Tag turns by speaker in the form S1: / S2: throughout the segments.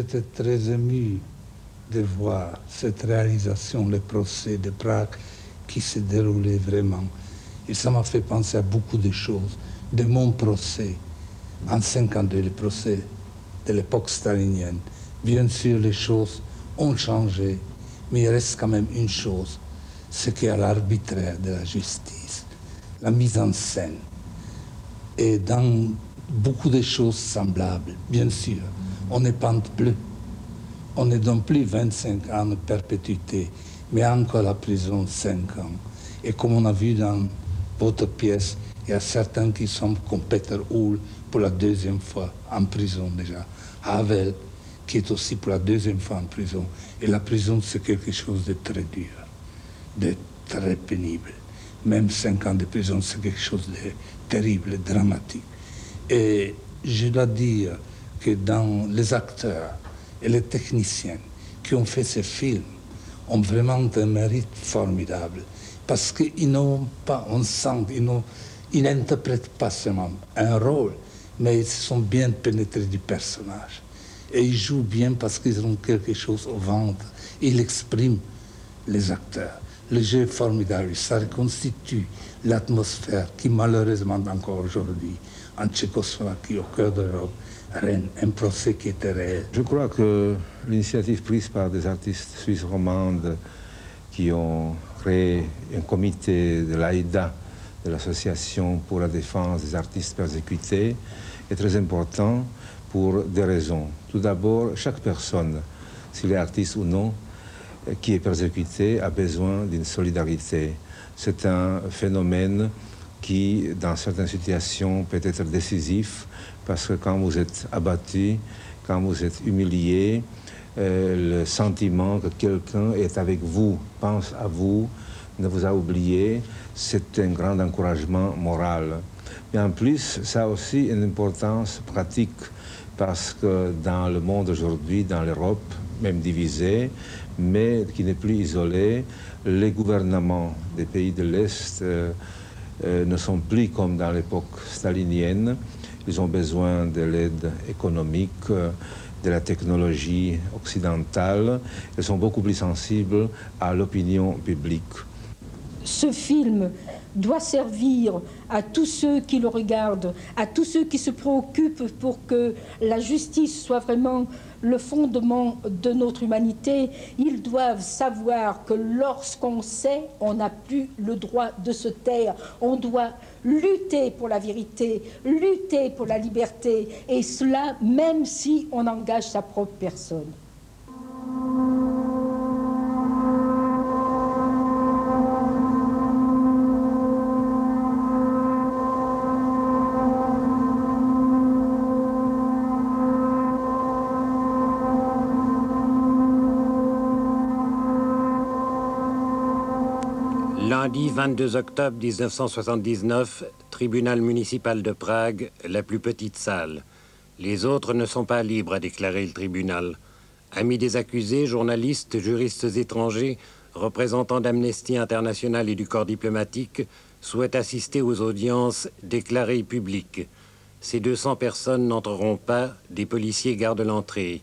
S1: j'étais très ému de voir cette réalisation, le procès de Prague qui se déroulait vraiment. Et ça m'a fait penser à beaucoup de choses, de mon procès, en 52, le procès de l'époque stalinienne. Bien sûr, les choses ont changé, mais il reste quand même une chose, c'est qu'il y a l'arbitraire de la justice, la mise en scène. Et dans beaucoup de choses semblables, bien sûr, on ne pente plus. On ne donne plus 25 ans de perpétuité, mais encore la prison 5 ans. Et comme on a vu dans votre pièce, il y a certains qui sont comme Peter Hull pour la deuxième fois en prison déjà. Havel, qui est aussi pour la deuxième fois en prison. Et la prison, c'est quelque chose de très dur, de très pénible. Même 5 ans de prison, c'est quelque chose de terrible, dramatique. Et je dois dire que dans les acteurs et les techniciens qui ont fait ces films ont vraiment un mérite formidable. Parce qu'ils n'ont pas, on sent, ils n'interprètent pas seulement un rôle, mais ils sont bien pénétrés du personnage. Et ils jouent bien parce qu'ils ont quelque chose au ventre. Ils expriment les acteurs. Le jeu est formidable, ça reconstitue l'atmosphère qui malheureusement encore aujourd'hui, en Tchécoslovaquie, au cœur de l'Europe, règne un procès qui était réel.
S2: Je crois que l'initiative prise par des artistes suisses romandes qui ont créé un comité de l'AIDA, de l'Association pour la défense des artistes persécutés, est très important pour des raisons. Tout d'abord, chaque personne, s'il est artiste ou non, qui est persécuté a besoin d'une solidarité. C'est un phénomène qui, dans certaines situations, peut être décisif, parce que quand vous êtes abattu, quand vous êtes humilié, le sentiment que quelqu'un est avec vous, pense à vous, ne vous a oublié, c'est un grand encouragement moral. Mais en plus, ça a aussi une importance pratique, parce que dans le monde aujourd'hui, dans l'Europe, même divisée, mais qui n'est plus isolée, les gouvernements des pays de l'Est ne sont plus comme dans l'époque stalinienne. Ils ont besoin de l'aide économique, de la technologie occidentale. Ils sont beaucoup plus sensibles à l'opinion publique.
S3: Ce film doit servir à tous ceux qui le regardent, à tous ceux qui se préoccupent pour que la justice soit vraiment le fondement de notre humanité. Ils doivent savoir que lorsqu'on sait, on n'a plus le droit de se taire. On doit lutter pour la vérité, lutter pour la liberté, et cela même si on engage sa propre personne.
S4: Lundi 22 octobre 1979, tribunal municipal de Prague, la plus petite salle. Les autres ne sont pas libres, a déclaré le tribunal. Amis des accusés, journalistes, juristes étrangers, représentants d'Amnesty International et du corps diplomatique souhaitent assister aux audiences déclarées publiques. Ces 200 personnes n'entreront pas, des policiers gardent l'entrée.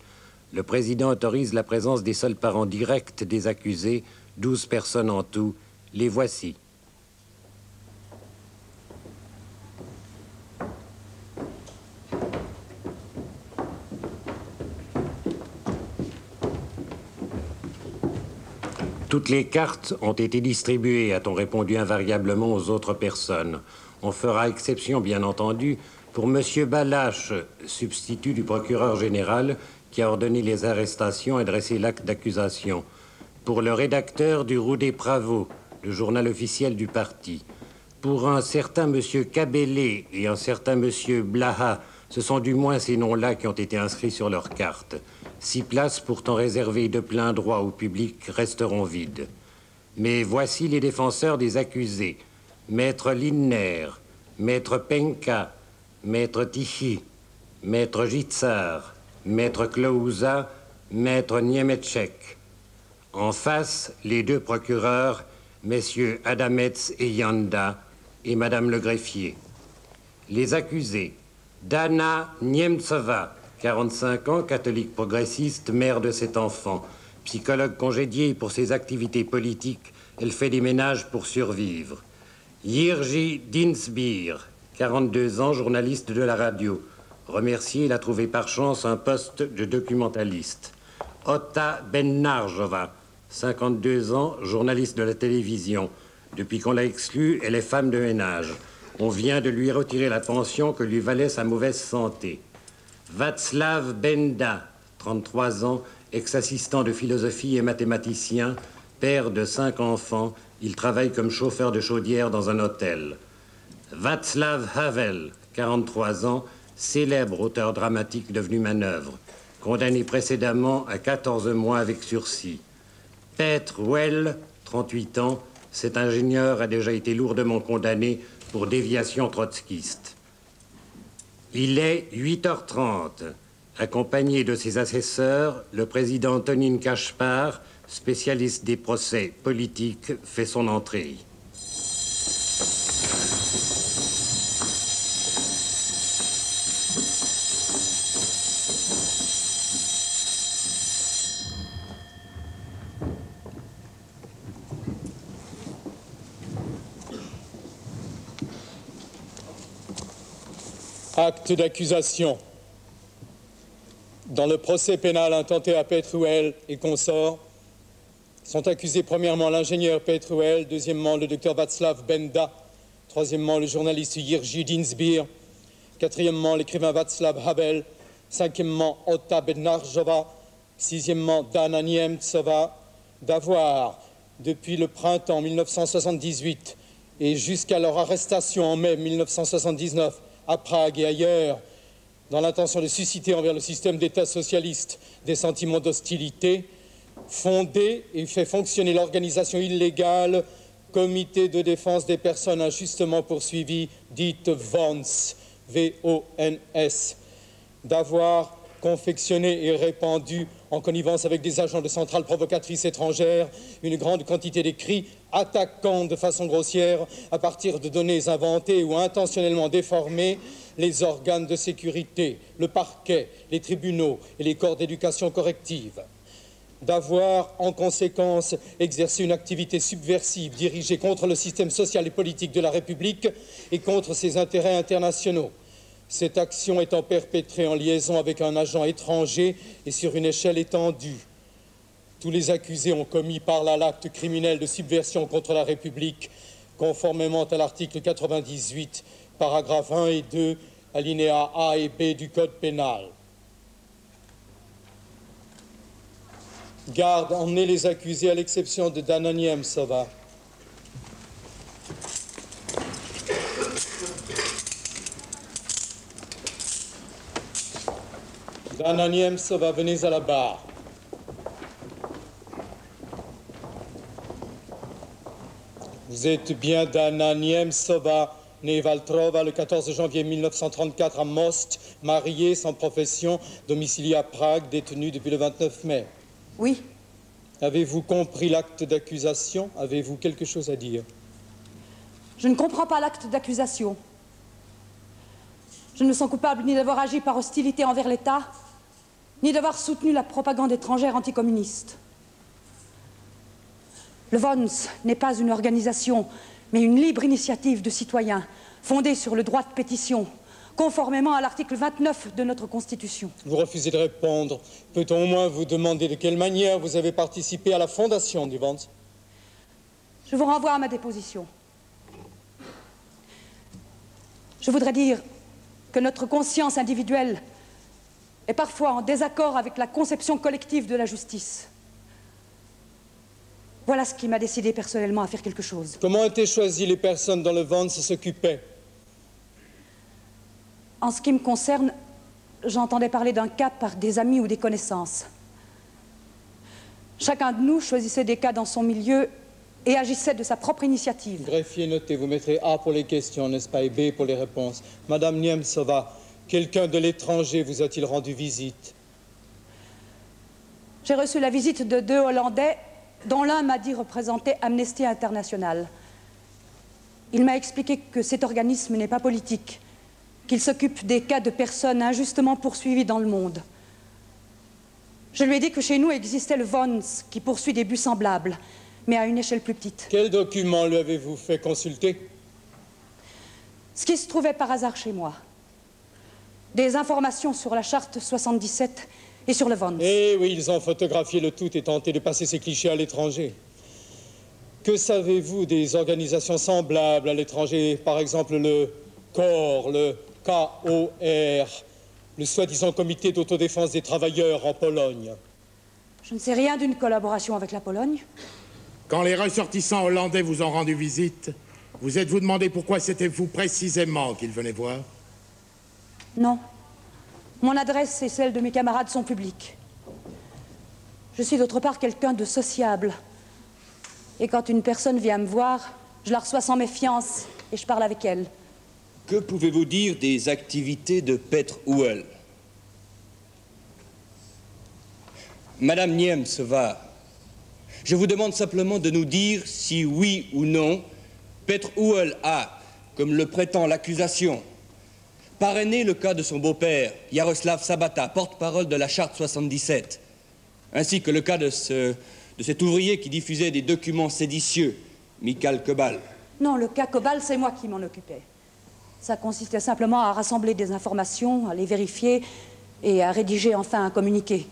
S4: Le président autorise la présence des seuls parents directs des accusés, 12 personnes en tout. Les voici. Toutes les cartes ont été distribuées, a-t-on répondu invariablement aux autres personnes. On fera exception, bien entendu, pour M. Balache, substitut du procureur général, qui a ordonné les arrestations et dressé l'acte d'accusation. Pour le rédacteur du Roudet Pravot, le journal officiel du parti. Pour un certain M. Cabellé et un certain M. Blaha, ce sont du moins ces noms-là qui ont été inscrits sur leurs cartes. 6 places pourtant réservées de plein droit au public resteront vides. Mais voici les défenseurs des accusés. Maître Linner, Maître Penka, Maître Tichy, Maître Jitzar, Maître Klausa, Maître Niemetchek. En face, les 2 procureurs, messieurs Adametz et Yanda, et madame le greffier. Les accusés, Dana Niemtsova, 45 ans, catholique progressiste, mère de 7 enfants. Psychologue congédiée pour ses activités politiques, elle fait des ménages pour survivre. Jirji Dinsbir, 42 ans, journaliste de la radio. Remercié, il a trouvé par chance un poste de documentaliste. Otta Bennarjova, 52 ans, journaliste de la télévision. Depuis qu'on l'a exclue, elle est femme de ménage. On vient de lui retirer la pension que lui valait sa mauvaise santé. Václav Benda, 33 ans, ex-assistant de philosophie et mathématicien, père de 5 enfants, il travaille comme chauffeur de chaudière dans un hôtel. Václav Havel, 43 ans, célèbre auteur dramatique devenu manœuvre, condamné précédemment à 14 mois avec sursis. Petr Well, 38 ans, cet ingénieur a déjà été lourdement condamné pour déviation trotskiste. Il est 8h30. Accompagné de ses assesseurs, le président Antonin Kachpar, spécialiste des procès politiques, fait son entrée.
S5: Acte d'accusation. Dans le procès pénal intenté à Petr Well et consorts, sont accusés premièrement l'ingénieur Petr Well, deuxièmement le docteur Václav Benda, troisièmement le journaliste Jirji Dinsbir, quatrièmement l'écrivain Václav Havel, cinquièmement Otta Bennarjova, sixièmement Dana Niemcova, d'avoir, depuis le printemps 1978 et jusqu'à leur arrestation en mai 1979 à Prague et ailleurs, dans l'intention de susciter envers le système d'État socialiste des sentiments d'hostilité, fondé et fait fonctionner l'organisation illégale Comité de défense des personnes injustement poursuivies, dite VONS, V-O-N-S, d'avoir confectionné et répandu, en connivence avec des agents de centrales provocatrices étrangères, une grande quantité d'écrits attaquant de façon grossière, à partir de données inventées ou intentionnellement déformées, les organes de sécurité, le parquet, les tribunaux et les corps d'éducation corrective, d'avoir en conséquence exercé une activité subversive dirigée contre le système social et politique de la République et contre ses intérêts internationaux. Cette action étant perpétrée en liaison avec un agent étranger et sur une échelle étendue. Tous les accusés ont commis par là l'acte criminel de subversion contre la République, conformément à l'article 98, paragraphes 1 et 2, alinéas A et B du Code pénal. Garde, emmenez les accusés à l'exception de Dana Niemcova. Dana Niemcova, venez à la barre. Vous êtes bien Dana Niemcova, née Valtrova le 14 janvier 1934 à Most, mariée, sans profession, domiciliée à Prague, détenue depuis le 29 mai.
S6: Oui.
S5: Avez-vous compris l'acte d'accusation? Avez-vous quelque chose à dire?
S6: Je ne comprends pas l'acte d'accusation. Je ne me sens coupable ni d'avoir agi par hostilité envers l'État, ni d'avoir soutenu la propagande étrangère anticommuniste. Le VONS n'est pas une organisation, mais une libre initiative de citoyens, fondée sur le droit de pétition, conformément à l'article 29 de notre Constitution.
S5: Vous refusez de répondre. Peut-on au moins vous demander de quelle manière vous avez participé à la fondation du VONS?
S6: Je vous renvoie à ma déposition. Je voudrais dire que notre conscience individuelle est parfois en désaccord avec la conception collective de la justice. Voilà ce qui m'a décidé personnellement à faire quelque chose.
S5: Comment étaient choisies les personnes dont le VONS s'occupait?
S6: En ce qui me concerne, j'entendais parler d'un cas par des amis ou des connaissances. Chacun de nous choisissait des cas dans son milieu et agissait de sa propre initiative.
S5: Greffier, notez, vous mettrez A pour les questions, n'est-ce pas, et B pour les réponses. Madame Niemcova, quelqu'un de l'étranger vous a-t-il rendu visite?
S6: J'ai reçu la visite de 2 Hollandais, dont l'un m'a dit représenter Amnesty International. Il m'a expliqué que cet organisme n'est pas politique, qu'il s'occupe des cas de personnes injustement poursuivies dans le monde. Je lui ai dit que chez nous existait le VONS qui poursuit des buts semblables, mais à une échelle plus petite.
S5: Quel document lui avez-vous fait consulter?
S6: Ce qui se trouvait par hasard chez moi. Des informations sur la charte 77 et sur le VONS.
S5: Eh oui, ils ont photographié le tout et tenté de passer ces clichés à l'étranger. Que savez-vous des organisations semblables à l'étranger? Par exemple, le COR, le KOR, le soi-disant comité d'autodéfense des travailleurs en Pologne.
S6: Je ne sais rien d'une collaboration avec la Pologne.
S7: Quand les ressortissants hollandais vous ont rendu visite, vous êtes-vous demandé pourquoi c'était vous précisément qu'ils venaient voir?
S6: Non. Mon adresse et celle de mes camarades sont publiques. Je suis d'autre part quelqu'un de sociable. Et quand une personne vient me voir, je la reçois sans méfiance et je parle avec elle.
S8: Que pouvez-vous dire des activités de Petr Uhl? Madame Niemcová, je vous demande simplement de nous dire si oui ou non, Petr Uhl a, comme le prétend l'accusation, parrainé le cas de son beau-père, Jaroslav Sabata, porte-parole de la charte 77, ainsi que le cas de cet ouvrier qui diffusait des documents séditieux, Michal Kobal.
S6: Non, le cas Kobal, c'est moi qui m'en occupais. Ça consistait simplement à rassembler des informations, à les vérifier et à rédiger enfin un communiqué.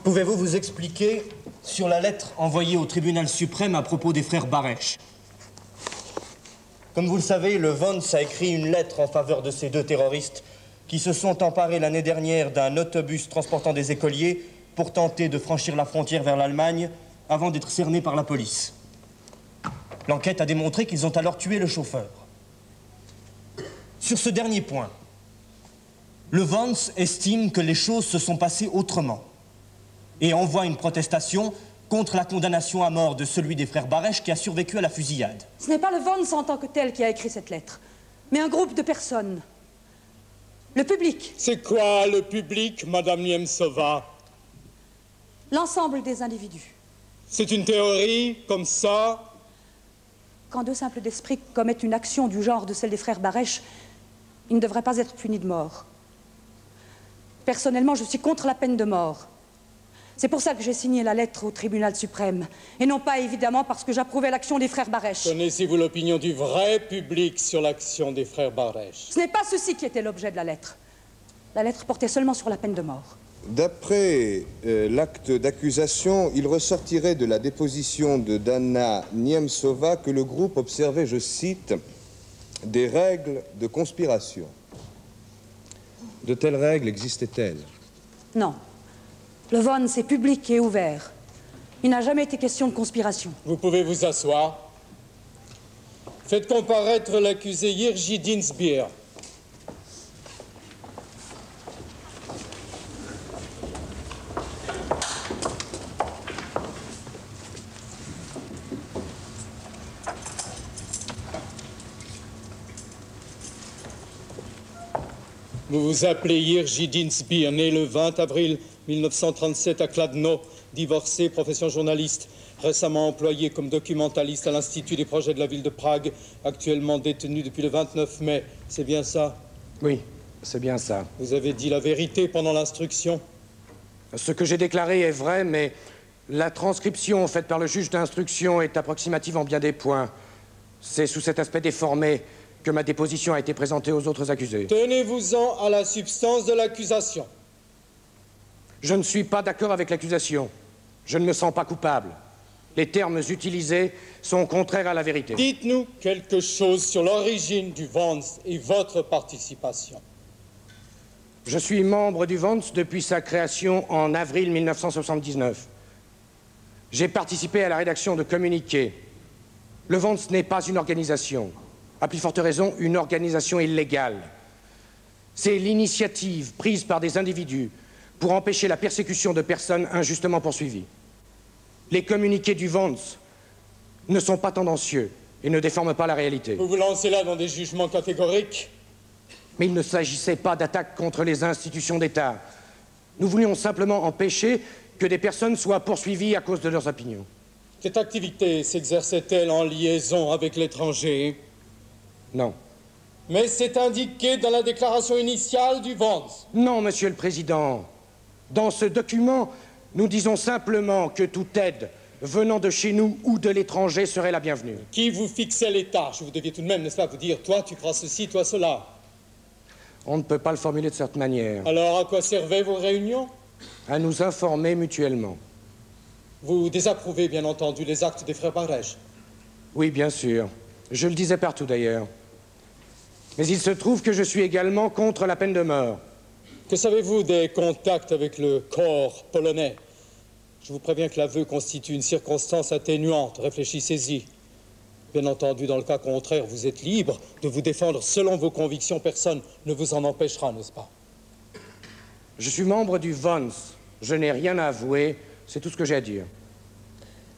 S9: Pouvez-vous vous expliquer sur la lettre envoyée au tribunal suprême à propos des frères Baresch? Comme vous le savez, le VONS a écrit une lettre en faveur de ces deux terroristes qui se sont emparés l'année dernière d'un autobus transportant des écoliers pour tenter de franchir la frontière vers l'Allemagne avant d'être cernés par la police. L'enquête a démontré qu'ils ont alors tué le chauffeur. Sur ce dernier point, le VONS estime que les choses se sont passées autrement et envoie une protestation contre la condamnation à mort de celui des frères Baresch qui a survécu à la fusillade.
S6: Ce n'est pas le VONS en tant que tel qui a écrit cette lettre, mais un groupe de personnes. Le public.
S5: C'est quoi le public, Madame Niemcová?
S6: L'ensemble des individus.
S5: C'est une théorie, comme ça?
S6: Quand deux simples d'esprit commettent une action du genre de celle des frères Baresch, ils ne devraient pas être punis de mort. Personnellement, je suis contre la peine de mort. C'est pour ça que j'ai signé la lettre au tribunal suprême, et non pas évidemment parce que j'approuvais l'action des frères Baresch.
S5: Connaissez-vous l'opinion du vrai public sur l'action des frères Baresch?
S6: Ce n'est pas ceci qui était l'objet de la lettre. La lettre portait seulement sur la peine de mort.
S10: D'après l'acte d'accusation, il ressortirait de la déposition de Dana Niemcová que le groupe observait, je cite, des règles de conspiration. De telles règles existaient-elles?
S6: Non. Le VONS est public et ouvert. Il n'a jamais été question de conspiration.
S5: Vous pouvez vous asseoir. Faites comparaître l'accusé Jiří Dinsbier. Vous vous appelez Jiří Dinsbier, né le 20 avril 1937 à Kladno, divorcé, profession journaliste, récemment employé comme documentaliste à l'Institut des projets de la ville de Prague, actuellement détenu depuis le 29 mai. C'est bien ça?
S11: Oui, c'est bien ça.
S5: Vous avez dit la vérité pendant l'instruction?
S11: Ce que j'ai déclaré est vrai, mais la transcription faite par le juge d'instruction est approximative en bien des points. C'est sous cet aspect déformé que ma déposition a été présentée aux autres accusés.
S5: Tenez-vous-en à la substance de l'accusation.
S11: Je ne suis pas d'accord avec l'accusation. Je ne me sens pas coupable. Les termes utilisés sont contraires à la vérité.
S5: Dites-nous quelque chose sur l'origine du VONS et votre participation.
S11: Je suis membre du VONS depuis sa création en avril 1979. J'ai participé à la rédaction de communiqués. Le VONS n'est pas une organisation. À plus forte raison, une organisation illégale. C'est l'initiative prise par des individus pour empêcher la persécution de personnes injustement poursuivies. Les communiqués du VONS ne sont pas tendancieux et ne déforment pas la réalité.
S5: Vous vous lancez là dans des jugements catégoriques?
S11: Mais il ne s'agissait pas d'attaque contre les institutions d'État. Nous voulions simplement empêcher que des personnes soient poursuivies à cause de leurs opinions.
S5: Cette activité s'exerçait-elle en liaison avec l'étranger?
S11: Non.
S5: Mais c'est indiqué dans la déclaration initiale du Vance.
S11: Non, Monsieur le Président. Dans ce document, nous disons simplement que toute aide venant de chez nous ou de l'étranger serait la bienvenue.
S5: Qui vous fixait les tâches? Vous deviez tout de même, n'est-ce pas, vous dire, toi tu crois ceci, toi cela.
S11: On ne peut pas le formuler de cette manière.
S5: Alors à quoi servaient vos réunions?
S11: À nous informer mutuellement.
S5: Vous désapprouvez bien entendu les actes des frères Barèche?
S11: Oui, bien sûr. Je le disais partout d'ailleurs. Mais il se trouve que je suis également contre la peine de mort.
S5: Que savez-vous des contacts avec le corps polonais? Je vous préviens que l'aveu constitue une circonstance atténuante. Réfléchissez-y. Bien entendu, dans le cas contraire, vous êtes libre de vous défendre selon vos convictions. Personne ne vous en empêchera, n'est-ce pas?
S11: Je suis membre du Vance. Je n'ai rien à avouer. C'est tout ce que j'ai à dire.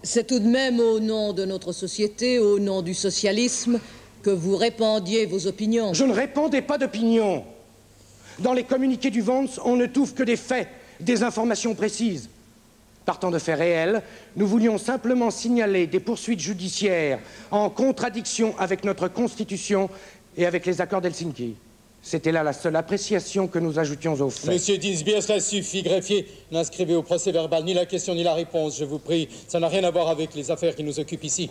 S12: C'est tout de même au nom de notre société, au nom du socialisme, que vous répandiez vos opinions.
S11: Je ne répandais pas d'opinions. Dans les communiqués du Vance, on ne trouve que des faits, des informations précises. Partant de faits réels, nous voulions simplement signaler des poursuites judiciaires en contradiction avec notre Constitution et avec les accords d'Helsinki. C'était là la seule appréciation que nous ajoutions aux faits.
S5: Monsieur Dinsbier, cela suffit, greffier. N'inscrivez au procès-verbal ni la question ni la réponse, je vous prie. Ça n'a rien à voir avec les affaires qui nous occupent ici.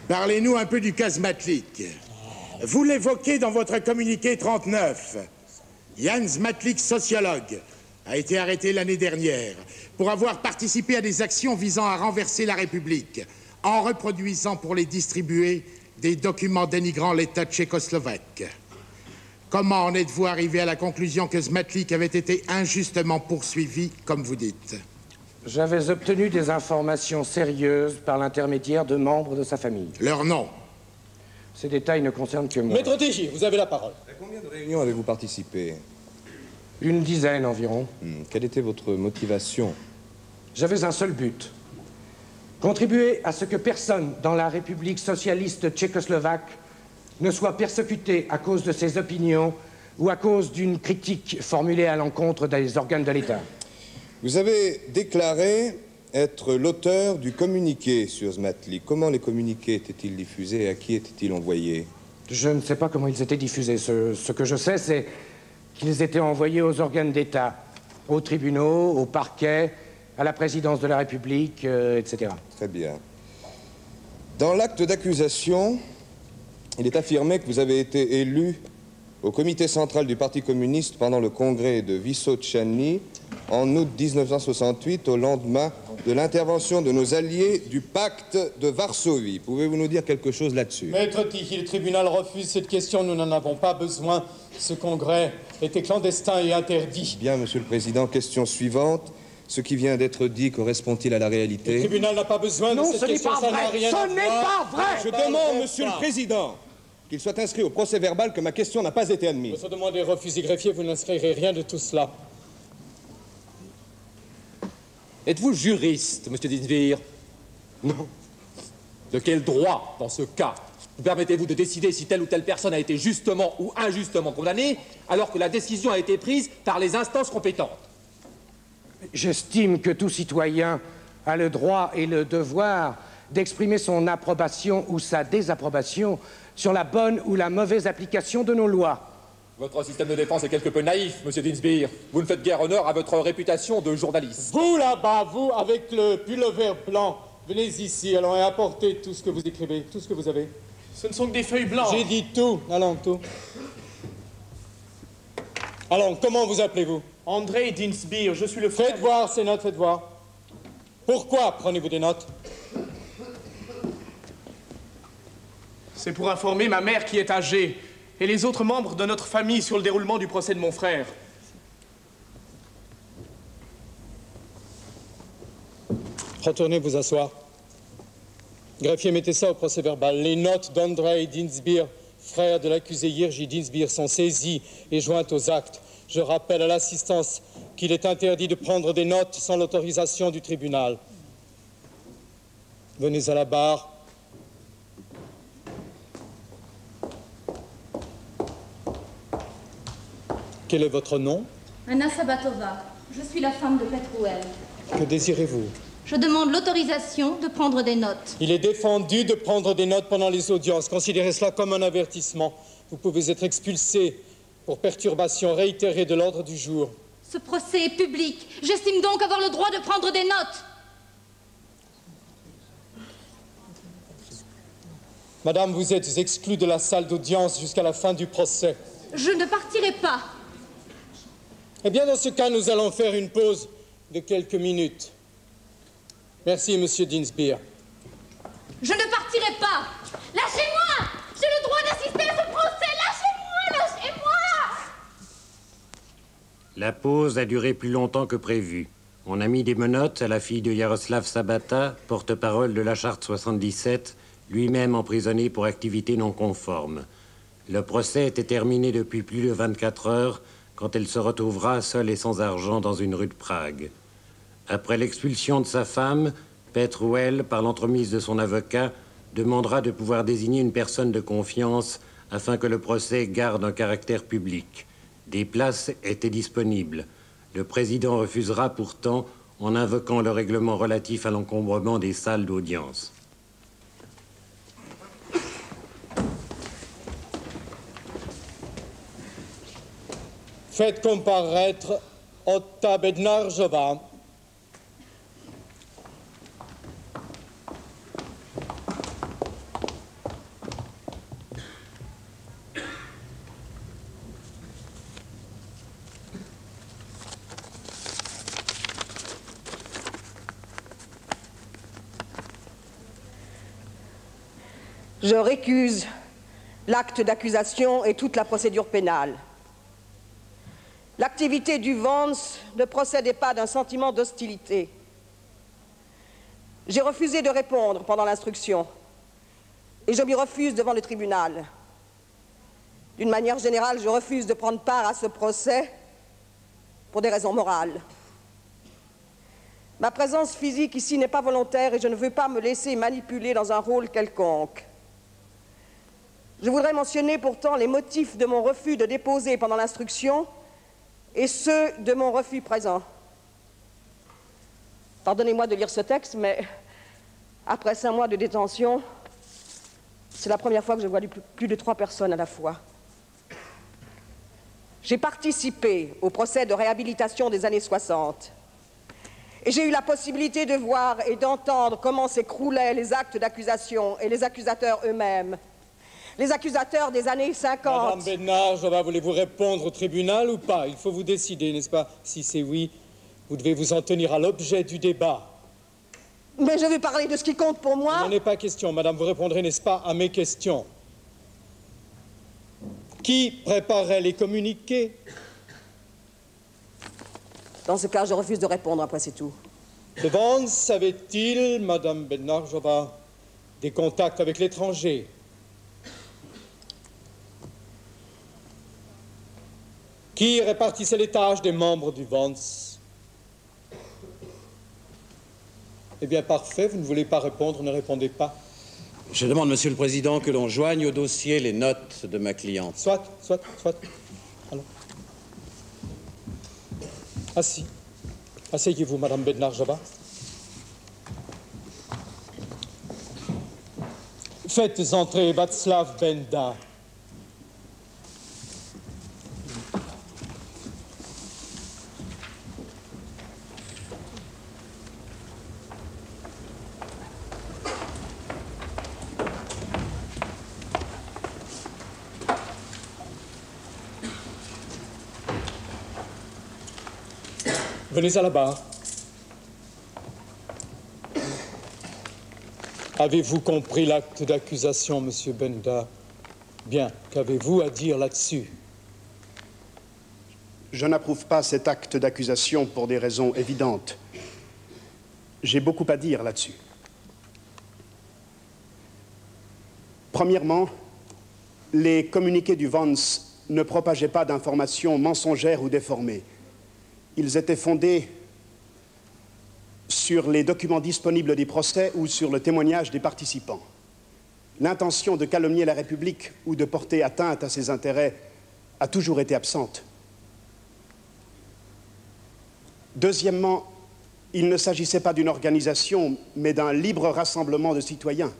S7: Parlez-nous un peu du cas Zmatlik. Vous l'évoquez dans votre communiqué 39. Jan Zmatlik, sociologue, a été arrêté l'année dernière pour avoir participé à des actions visant à renverser la République en reproduisant pour les distribuer des documents dénigrant l'État tchécoslovaque. Comment en êtes-vous arrivé à la conclusion que Zmatlik avait été injustement poursuivi, comme vous dites?
S11: J'avais obtenu des informations sérieuses par l'intermédiaire de membres de sa famille.
S7: Leur nom?
S11: Ces détails ne concernent que moi.
S5: Maître Tégier, vous avez la parole.
S10: À combien de réunions avez-vous participé?
S11: Une dizaine environ.
S10: Quelle était votre motivation?
S11: J'avais un seul but. Contribuer à ce que personne dans la République socialiste tchécoslovaque ne soit persécuté à cause de ses opinions ou à cause d'une critique formulée à l'encontre des organes de l'État.
S10: Vous avez déclaré être l'auteur du communiqué sur Zmatlik. Comment les communiqués étaient-ils diffusés et à qui étaient-ils envoyés?
S11: Je ne sais pas comment ils étaient diffusés. Ce que je sais, c'est qu'ils étaient envoyés aux organes d'État, aux tribunaux, au parquet, à la présidence de la République, etc.
S10: Très bien. Dans l'acte d'accusation, il est affirmé que vous avez été élu au comité central du Parti communiste pendant le congrès de Vysotsany en août 1968, au lendemain de l'intervention de nos alliés du pacte de Varsovie. Pouvez-vous nous dire quelque chose là-dessus?
S5: Maître Tichy, le tribunal refuse cette question. Nous n'en avons pas besoin. Ce congrès était clandestin et interdit.
S10: Bien, Monsieur le Président. Question suivante. Ce qui vient d'être dit correspond-il à la réalité?
S5: Le tribunal n'a pas besoin de cette question.
S11: Non, ce n'est pas vrai. Ce n'est pas vrai.
S10: Je demande, Monsieur le Président, qu'il soit inscrit au procès-verbal que ma question n'a pas été admise.
S5: Votre demande est refusée, greffier. Vous n'inscrirez rien de tout cela.
S13: Êtes-vous juriste, monsieur Dinsbier?
S11: Non.
S13: De quel droit, dans ce cas, vous permettez-vous de décider si telle ou telle personne a été justement ou injustement condamnée, alors que la décision a été prise par les instances compétentes?
S11: J'estime que tout citoyen a le droit et le devoir d'exprimer son approbation ou sa désapprobation sur la bonne ou la mauvaise application de nos lois.
S13: Votre système de défense est quelque peu naïf, monsieur Dinsbier. Vous ne faites guère honneur à votre réputation de journaliste.
S5: Vous, là-bas, vous, avec le pullover blanc, venez ici, allons, et apportez tout ce que vous écrivez, tout ce que vous avez.
S14: Ce ne sont que des feuilles blanches.
S5: J'ai dit tout, allons, tout. Allons, comment vous appelez-vous?
S14: André Dinsbier, je suis le frère...
S5: Faites voir ces notes, faites voir. Pourquoi prenez-vous des notes?
S14: C'est pour informer ma mère qui est âgée et les autres membres de notre famille sur le déroulement du procès de mon frère.
S5: Retournez vous asseoir. Greffier, mettez ça au procès-verbal. Les notes d'André Dinsbier, frère de l'accusé Jiří Dinsbier, sont saisies et jointes aux actes. Je rappelle à l'assistance qu'il est interdit de prendre des notes sans l'autorisation du tribunal. Venez à la barre. Quel est votre nom?
S15: Anna Sabatova. Je suis la femme de Petrouel.
S5: Que désirez-vous?
S15: Je demande l'autorisation de prendre des notes.
S5: Il est défendu de prendre des notes pendant les audiences. Considérez cela comme un avertissement. vous pouvez être expulsé pour perturbation réitérée de l'ordre du jour.
S15: Ce procès est public. J'estime donc avoir le droit de prendre des notes.
S5: Madame, vous êtes exclue de la salle d'audience jusqu'à la fin du procès.
S15: Je ne partirai pas.
S5: Eh bien, dans ce cas, nous allons faire une pause de quelques minutes. Merci, Monsieur Dinsbeer.
S15: Je ne partirai pas. Lâchez-moi! J'ai le droit d'assister à ce procès. Lâchez-moi! Lâchez-moi!
S4: La pause a duré plus longtemps que prévu. On a mis des menottes à la fille de Jaroslav Sabata, porte-parole de la Charte 77, lui-même emprisonné pour activité non conforme. Le procès était terminé depuis plus de 24 heures quand elle se retrouvera seule et sans argent dans une rue de Prague. Après l'expulsion de sa femme, Petrouel, par l'entremise de son avocat, demandera de pouvoir désigner une personne de confiance afin que le procès garde un caractère public. Des places étaient disponibles. Le président refusera pourtant en invoquant le règlement relatif à l'encombrement des salles d'audience.
S5: Faites comparaître Otta Bednarzhova.
S16: Je récuse l'acte d'accusation et toute la procédure pénale. L'activité du Vance ne procédait pas d'un sentiment d'hostilité. J'ai refusé de répondre pendant l'instruction et je m'y refuse devant le tribunal. D'une manière générale, je refuse de prendre part à ce procès pour des raisons morales. Ma présence physique ici n'est pas volontaire et je ne veux pas me laisser manipuler dans un rôle quelconque. Je voudrais mentionner pourtant les motifs de mon refus de déposer pendant l'instruction et ceux de mon refus présent. Pardonnez-moi de lire ce texte, mais après 5 mois de détention, c'est la première fois que je vois plus de 3 personnes à la fois. J'ai participé au procès de réhabilitation des années 60 et j'ai eu la possibilité de voir et d'entendre comment s'écroulaient les actes d'accusation et les accusateurs eux-mêmes. Les accusateurs des années 50.
S5: Madame Bednarzhova, voulez-vous répondre au tribunal ou pas? Il faut vous décider, n'est-ce pas? Si c'est oui, vous devez vous en tenir à l'objet du débat.
S16: Mais je vais parler de ce qui compte pour moi.
S5: Il n'en est pas question, madame, vous répondrez, n'est-ce pas, à mes questions. Qui préparait les communiqués?
S16: Dans ce cas, je refuse de répondre, après c'est tout.
S5: Le Vance avait-il, madame Bednarzhova, des contacts avec l'étranger? Qui répartissait les tâches des membres du Vance? Eh bien, parfait, vous ne voulez pas répondre, ne répondez pas.
S17: Je demande, Monsieur le Président, que l'on joigne au dossier les notes de ma cliente.
S5: Soit. Alors. Assis. Asseyez-vous, madame Bednarzhova. Faites entrer Václav Benda. Venez à la barre. Avez-vous compris l'acte d'accusation, monsieur Benda? Bien, qu'avez-vous à dire là-dessus?
S18: Je n'approuve pas cet acte d'accusation pour des raisons évidentes. J'ai beaucoup à dire là-dessus. Premièrement, les communiqués du Vance ne propageaient pas d'informations mensongères ou déformées. Ils étaient fondés sur les documents disponibles des procès ou sur le témoignage des participants. L'intention de calomnier la République ou de porter atteinte à ses intérêts a toujours été absente. Deuxièmement, il ne s'agissait pas d'une organisation, mais d'un libre rassemblement de citoyens.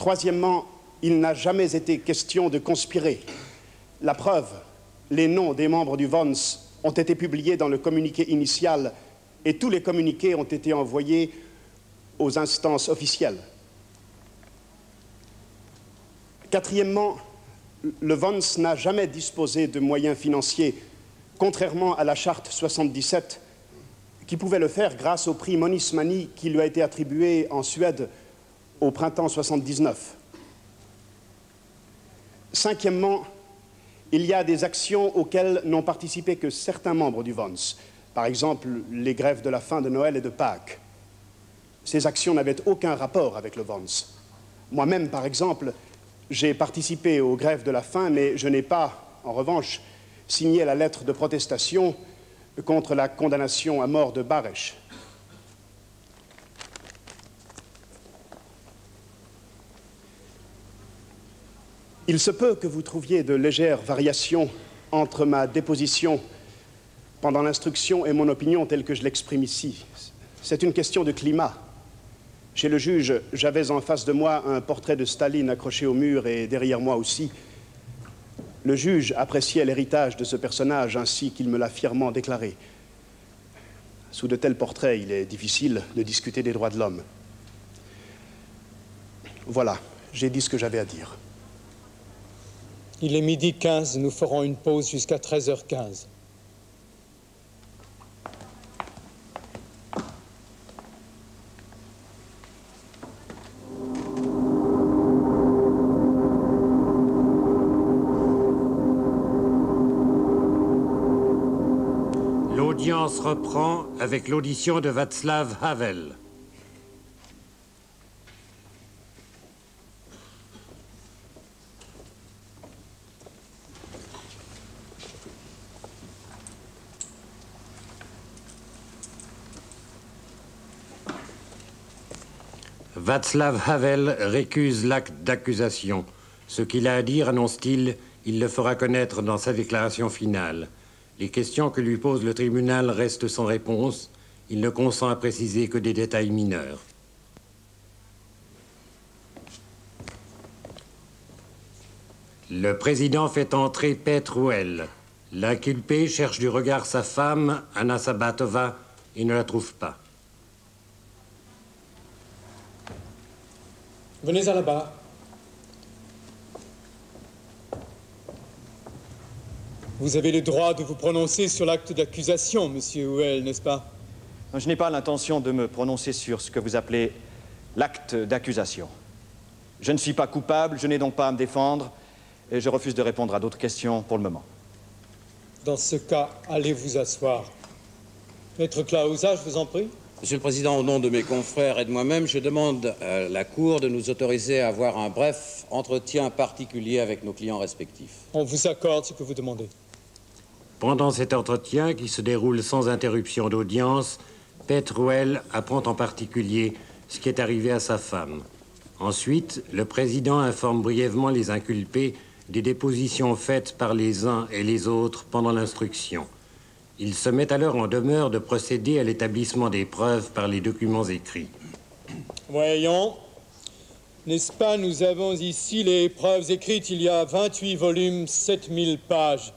S18: Troisièmement, il n'a jamais été question de conspirer. La preuve, les noms des membres du VONS ont été publiés dans le communiqué initial et tous les communiqués ont été envoyés aux instances officielles. Quatrièmement, le VONS n'a jamais disposé de moyens financiers, contrairement à la charte 77, qui pouvait le faire grâce au prix Monismani qui lui a été attribué en Suède au printemps 79. Cinquièmement, il y a des actions auxquelles n'ont participé que certains membres du VONS, par exemple les grèves de la fin de Noël et de Pâques. Ces actions n'avaient aucun rapport avec le VONS. Moi-même, par exemple, j'ai participé aux grèves de la faim, mais je n'ai pas, en revanche, signé la lettre de protestation contre la condamnation à mort de Baresch. Il se peut que vous trouviez de légères variations entre ma déposition pendant l'instruction et mon opinion telle que je l'exprime ici. C'est une question de climat. Chez le juge, j'avais en face de moi un portrait de Staline accroché au mur et derrière moi aussi. Le juge appréciait l'héritage de ce personnage ainsi qu'il me l'a fièrement déclaré. Sous de tels portraits, il est difficile de discuter des droits de l'homme. Voilà, j'ai dit ce que j'avais à dire.
S5: Il est 12h15, nous ferons une pause jusqu'à 13h15.
S4: L'audience reprend avec l'audition de Václav Havel. Václav Havel récuse l'acte d'accusation. Ce qu'il a à dire, annonce-t-il, il le fera connaître dans sa déclaration finale. Les questions que lui pose le tribunal restent sans réponse. Il ne consent à préciser que des détails mineurs. Le président fait entrer Petrouel. L'inculpé cherche du regard sa femme, Anna Sabatova, et ne la trouve pas.
S5: Venez à la barre. Vous avez le droit de vous prononcer sur l'acte d'accusation, monsieur Houel, n'est-ce pas?
S19: Je n'ai pas l'intention de me prononcer sur ce que vous appelez l'acte d'accusation. Je ne suis pas coupable, je n'ai donc pas à me défendre, et je refuse de répondre à d'autres questions pour le moment.
S5: Dans ce cas, allez vous asseoir. Maître Clausa, je vous en prie.
S17: Monsieur le Président, au nom de mes confrères et de moi-même, je demande à la Cour de nous autoriser à avoir un bref entretien particulier avec nos clients respectifs.
S5: On vous accorde ce que vous demandez.
S4: Pendant cet entretien, qui se déroule sans interruption d'audience, Petrouel apprend en particulier ce qui est arrivé à sa femme. Ensuite, le président informe brièvement les inculpés des dépositions faites par les uns et les autres pendant l'instruction. Il se met alors en demeure de procéder à l'établissement des preuves par les documents écrits.
S5: Voyons. N'est-ce pas, nous avons ici les preuves écrites. Il y a 28 volumes, 7000 pages.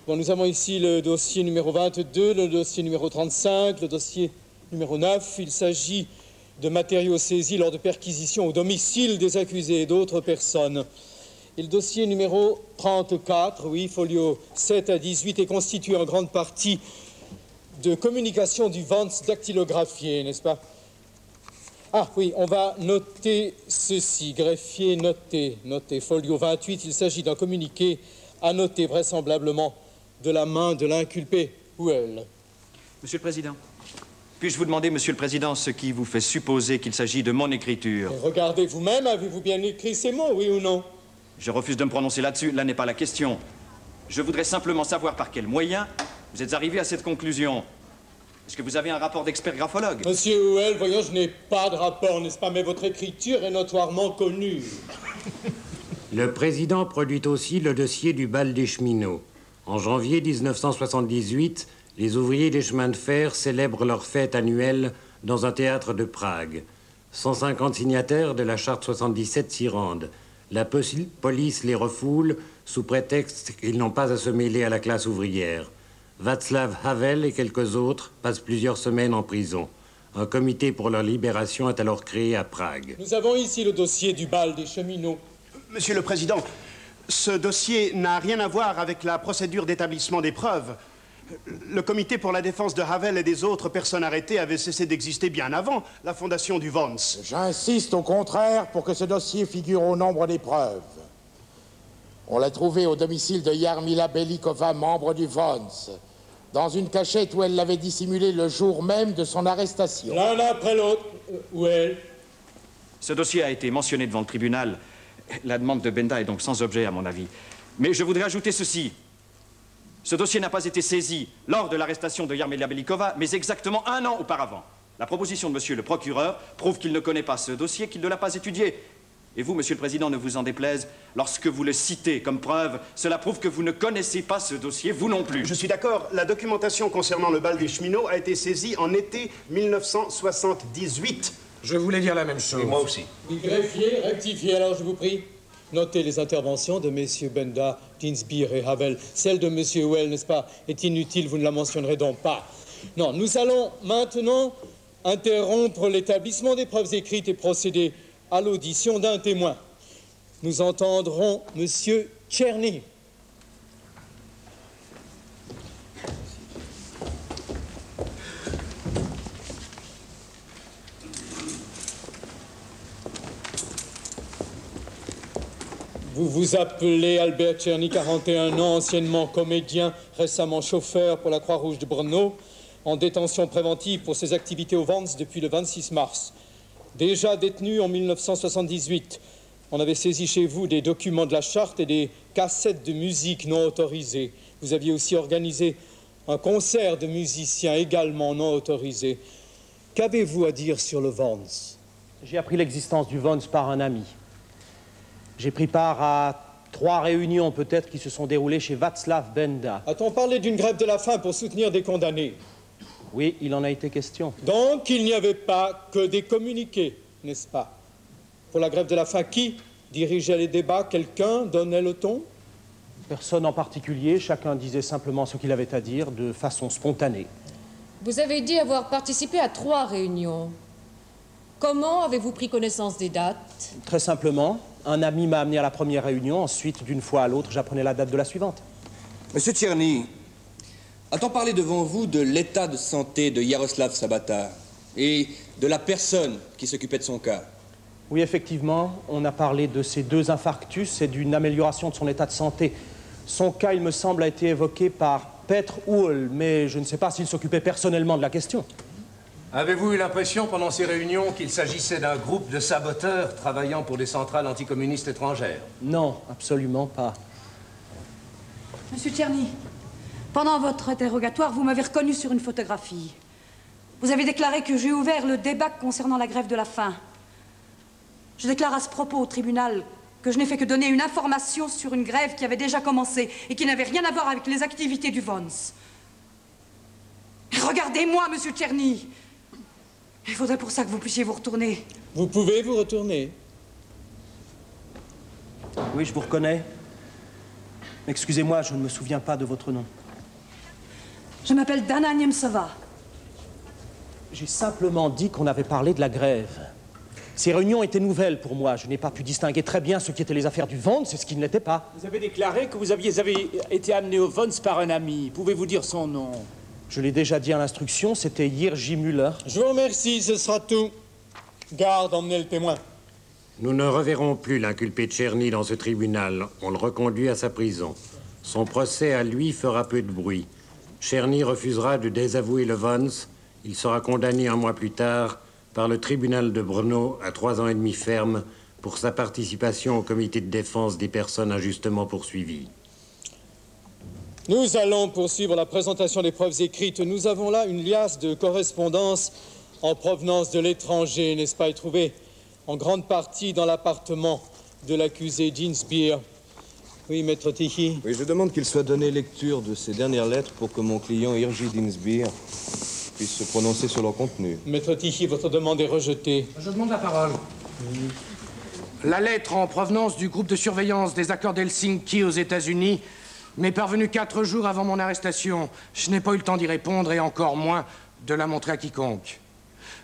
S5: Bon, nous avons ici le dossier numéro 22, le dossier numéro 35, le dossier numéro 9. Il s'agit de matériaux saisis lors de perquisitions au domicile des accusés et d'autres personnes. Et le dossier numéro 34, oui, folio 7 à 18, est constitué en grande partie de communications du VONS dactylographiées, n'est-ce pas? Ah oui, on va noter ceci, greffier noté, folio 28, il s'agit d'un communiqué annoté vraisemblablement de la main de l'inculpé Houel.
S19: Monsieur le Président, puis-je vous demander, Monsieur le Président, ce qui vous fait supposer qu'il s'agit de mon écriture?
S5: Et regardez vous-même, avez-vous bien écrit ces mots, oui ou non?
S19: Je refuse de me prononcer là-dessus, là n'est pas la question. Je voudrais simplement savoir par quels moyens vous êtes arrivé à cette conclusion. Est-ce que vous avez un rapport d'expert graphologue?
S5: Monsieur Houel, voyons, je n'ai pas de rapport, n'est-ce pas? Mais votre écriture est notoirement connue.
S4: Le président produit aussi le dossier du bal des cheminots. En janvier 1978, les ouvriers des chemins de fer célèbrent leur fête annuelle dans un théâtre de Prague. 150 signataires de la charte 77 s'y rendent. La police les refoule sous prétexte qu'ils n'ont pas à se mêler à la classe ouvrière. Václav Havel et quelques autres passent plusieurs semaines en prison. Un comité pour leur libération est alors créé à Prague.
S5: Nous avons ici le dossier du bal des cheminots.
S18: Monsieur le Président, ce dossier n'a rien à voir avec la procédure d'établissement des preuves. Le comité pour la défense de Havel et des autres personnes arrêtées avait cessé d'exister bien avant la fondation du Vons.
S20: J'insiste au contraire pour que ce dossier figure au nombre des preuves. On l'a trouvé au domicile de Jarmila Belikova, membre du Vons, dans une cachette où elle l'avait dissimulé le jour même de son arrestation.
S5: L'un après l'autre. Où est-elle?
S19: Ce dossier a été mentionné devant le tribunal. La demande de Benda est donc sans objet, à mon avis. Mais je voudrais ajouter ceci. Ce dossier n'a pas été saisi lors de l'arrestation de Jarmila Belikova, mais exactement 1 an auparavant. La proposition de monsieur le procureur prouve qu'il ne connaît pas ce dossier, qu'il ne l'a pas étudié. Et vous, monsieur le président, ne vous en déplaise, lorsque vous le citez comme preuve, cela prouve que vous ne connaissez pas ce dossier, vous non plus.
S18: Je suis d'accord, la documentation concernant le bal des cheminots a été saisie en été 1978.
S11: Je voulais dire la même chose.
S18: Et moi aussi.
S5: Les greffiers, rectifiez alors, je vous prie. Notez les interventions de messieurs Benda, Dinsbier et Havel. Celle de monsieur Well, n'est-ce pas, est inutile, vous ne la mentionnerez donc pas. Non, nous allons maintenant interrompre l'établissement des preuves écrites et procéder à l'audition d'un témoin. Nous entendrons monsieur Tcherny. Vous vous appelez Albert Tcherny, 41 ans, anciennement comédien, récemment chauffeur pour la Croix-Rouge de Brno, en détention préventive pour ses activités au Vons depuis le 26 mars. Déjà détenu en 1978, on avait saisi chez vous des documents de la charte et des cassettes de musique non autorisées. Vous aviez aussi organisé un concert de musiciens également non autorisé. Qu'avez-vous à dire sur le Vons?
S21: J'ai appris l'existence du Vons par un ami. J'ai pris part à 3 réunions peut-être qui se sont déroulées chez Václav Benda.
S5: A-t-on parlé d'une grève de la faim pour soutenir des condamnés?
S21: Oui, il en a été question.
S5: Donc il n'y avait pas que des communiqués, n'est-ce pas? Pour la grève de la faim, qui dirigeait les débats? Quelqu'un donnait le ton?
S21: Personne en particulier, chacun disait simplement ce qu'il avait à dire de façon spontanée.
S12: Vous avez dit avoir participé à 3 réunions. Comment avez-vous pris connaissance des dates?
S21: Très simplement, un ami m'a amené à la première réunion, ensuite, d'une fois à l'autre, j'apprenais la date de la suivante.
S8: Monsieur Tcherny, a-t-on parlé devant vous de l'état de santé de Yaroslav Sabata et de la personne qui s'occupait de son cas?
S21: Oui, effectivement, on a parlé de ces 2 infarctus et d'une amélioration de son état de santé. Son cas, il me semble, a été évoqué par Petr Uhl, mais je ne sais pas s'il s'occupait personnellement de la question.
S11: Avez-vous eu l'impression pendant ces réunions qu'il s'agissait d'un groupe de saboteurs travaillant pour des centrales anticommunistes étrangères?
S21: Non, absolument pas.
S6: Monsieur Tcherny, pendant votre interrogatoire, vous m'avez reconnu sur une photographie. Vous avez déclaré que j'ai ouvert le débat concernant la grève de la faim. Je déclare à ce propos au tribunal que je n'ai fait que donner une information sur une grève qui avait déjà commencé et qui n'avait rien à voir avec les activités du Vons. Regardez-moi, monsieur Tcherny. Il faudrait pour ça que vous puissiez vous retourner.
S5: Vous pouvez vous retourner?
S21: Oui, je vous reconnais. Excusez-moi, je ne me souviens pas de votre nom.
S6: Je m'appelle Dana Niemcova.
S21: J'ai simplement dit qu'on avait parlé de la grève. Ces réunions étaient nouvelles pour moi. Je n'ai pas pu distinguer très bien ce qui étaient les affaires du Vons et ce qui ne l'était pas.
S22: Vous avez déclaré que vous avez été amené au Vons par un ami. Pouvez-vous dire son nom?
S21: Je l'ai déjà dit à l'instruction, c'était Jiří Müller.
S5: Je vous remercie, ce sera tout. Garde, emmenez le témoin.
S4: Nous ne reverrons plus l'inculpé Tcherny dans ce tribunal. On le reconduit à sa prison. Son procès à lui fera peu de bruit. Tcherny refusera de désavouer le Vons. Il sera condamné 1 mois plus tard par le tribunal de Brno à 3 ans et demi ferme pour sa participation au comité de défense des personnes injustement poursuivies.
S5: Nous allons poursuivre la présentation des preuves écrites. Nous avons là une liasse de correspondances en provenance de l'étranger, n'est-ce pas, et trouvée en grande partie dans l'appartement de l'accusé Dinsbier. Oui, maître Tichy.
S10: Oui, je demande qu'il soit donné lecture de ces dernières lettres pour que mon client Jiří Dinsbier puisse se prononcer sur leur contenu.
S5: Maître Tichy, votre demande est rejetée.
S11: Je demande la parole. La lettre en provenance du groupe de surveillance des accords d'Helsinki aux États-Unis m'est parvenue 4 jours avant mon arrestation. Je n'ai pas eu le temps d'y répondre et encore moins de la montrer à quiconque.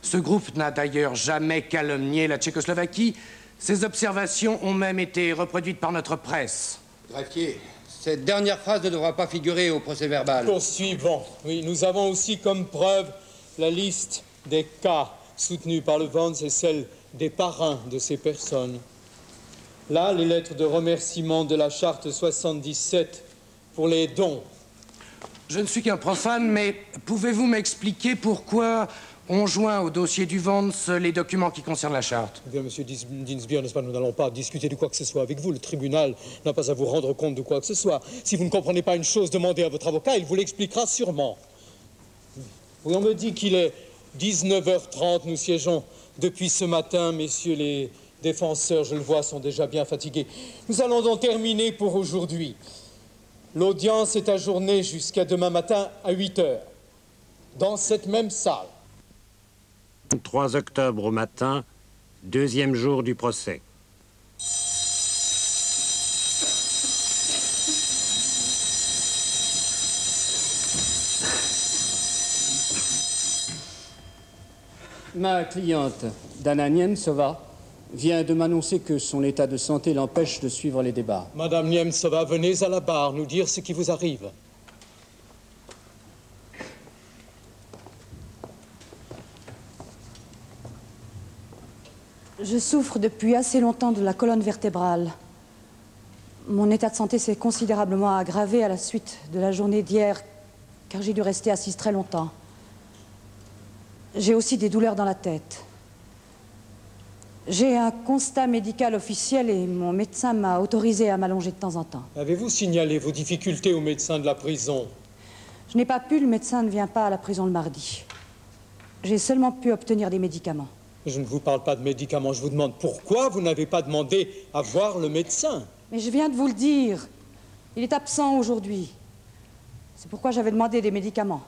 S11: Ce groupe n'a d'ailleurs jamais calomnié la Tchécoslovaquie. Ces observations ont même été reproduites par notre presse.
S1: Greffier, cette dernière phrase ne devra pas figurer au procès-verbal.
S5: Poursuivons. Oui, nous avons aussi comme preuve la liste des cas soutenus par le Vons et celle des parrains de ces personnes. Là, les lettres de remerciement de la charte 77 pour les dons.
S11: Je ne suis qu'un profane, mais pouvez-vous m'expliquer pourquoi on joint au dossier du Vons les documents qui concernent la charte?
S5: Eh bien, monsieur Dinsbier, n'est-ce pas, nous n'allons pas discuter de quoi que ce soit avec vous. Le tribunal n'a pas à vous rendre compte de quoi que ce soit. Si vous ne comprenez pas une chose, demandez à votre avocat, il vous l'expliquera sûrement. Oui, on me dit qu'il est 19h30, nous siégeons depuis ce matin, messieurs les défenseurs, je le vois, sont déjà bien fatigués. Nous allons donc terminer pour aujourd'hui. L'audience est ajournée jusqu'à demain matin à 8h, dans cette même salle.
S4: 3 octobre au matin, 2e jour du procès.
S2: Ma cliente, Dana Niemcova, vient de m'annoncer que son état de santé l'empêche de suivre les débats.
S5: Madame Niemcova, venez à la barre nous dire ce qui vous arrive.
S6: Je souffre depuis assez longtemps de la colonne vertébrale. Mon état de santé s'est considérablement aggravé à la suite de la journée d'hier, car j'ai dû rester assise très longtemps. J'ai aussi des douleurs dans la tête. J'ai un constat médical officiel et mon médecin m'a autorisé à m'allonger de temps en temps.
S5: Avez-vous signalé vos difficultés au médecin de la prison?
S6: Je n'ai pas pu, le médecin ne vient pas à la prison le mardi. J'ai seulement pu obtenir des médicaments.
S5: Je ne vous parle pas de médicaments, je vous demande pourquoi vous n'avez pas demandé à voir le médecin.
S6: Mais je viens de vous le dire, il est absent aujourd'hui. C'est pourquoi j'avais demandé des médicaments.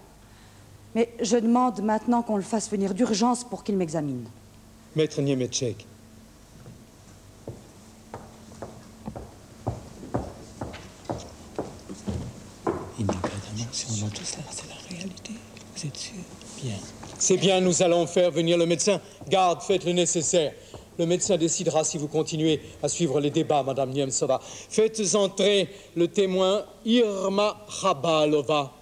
S6: Mais je demande maintenant qu'on le fasse venir d'urgence pour qu'il m'examine.
S5: Maître Niemetchek.
S23: Il n'y a pas de mention dans tout cela, c'est la réalité. Vous êtes sûr? Bien.
S5: C'est bien, nous allons faire venir le médecin. Garde, faites le nécessaire. Le médecin décidera si vous continuez à suivre les débats, Madame Niemcova. Faites entrer le témoin Irma Khabalova.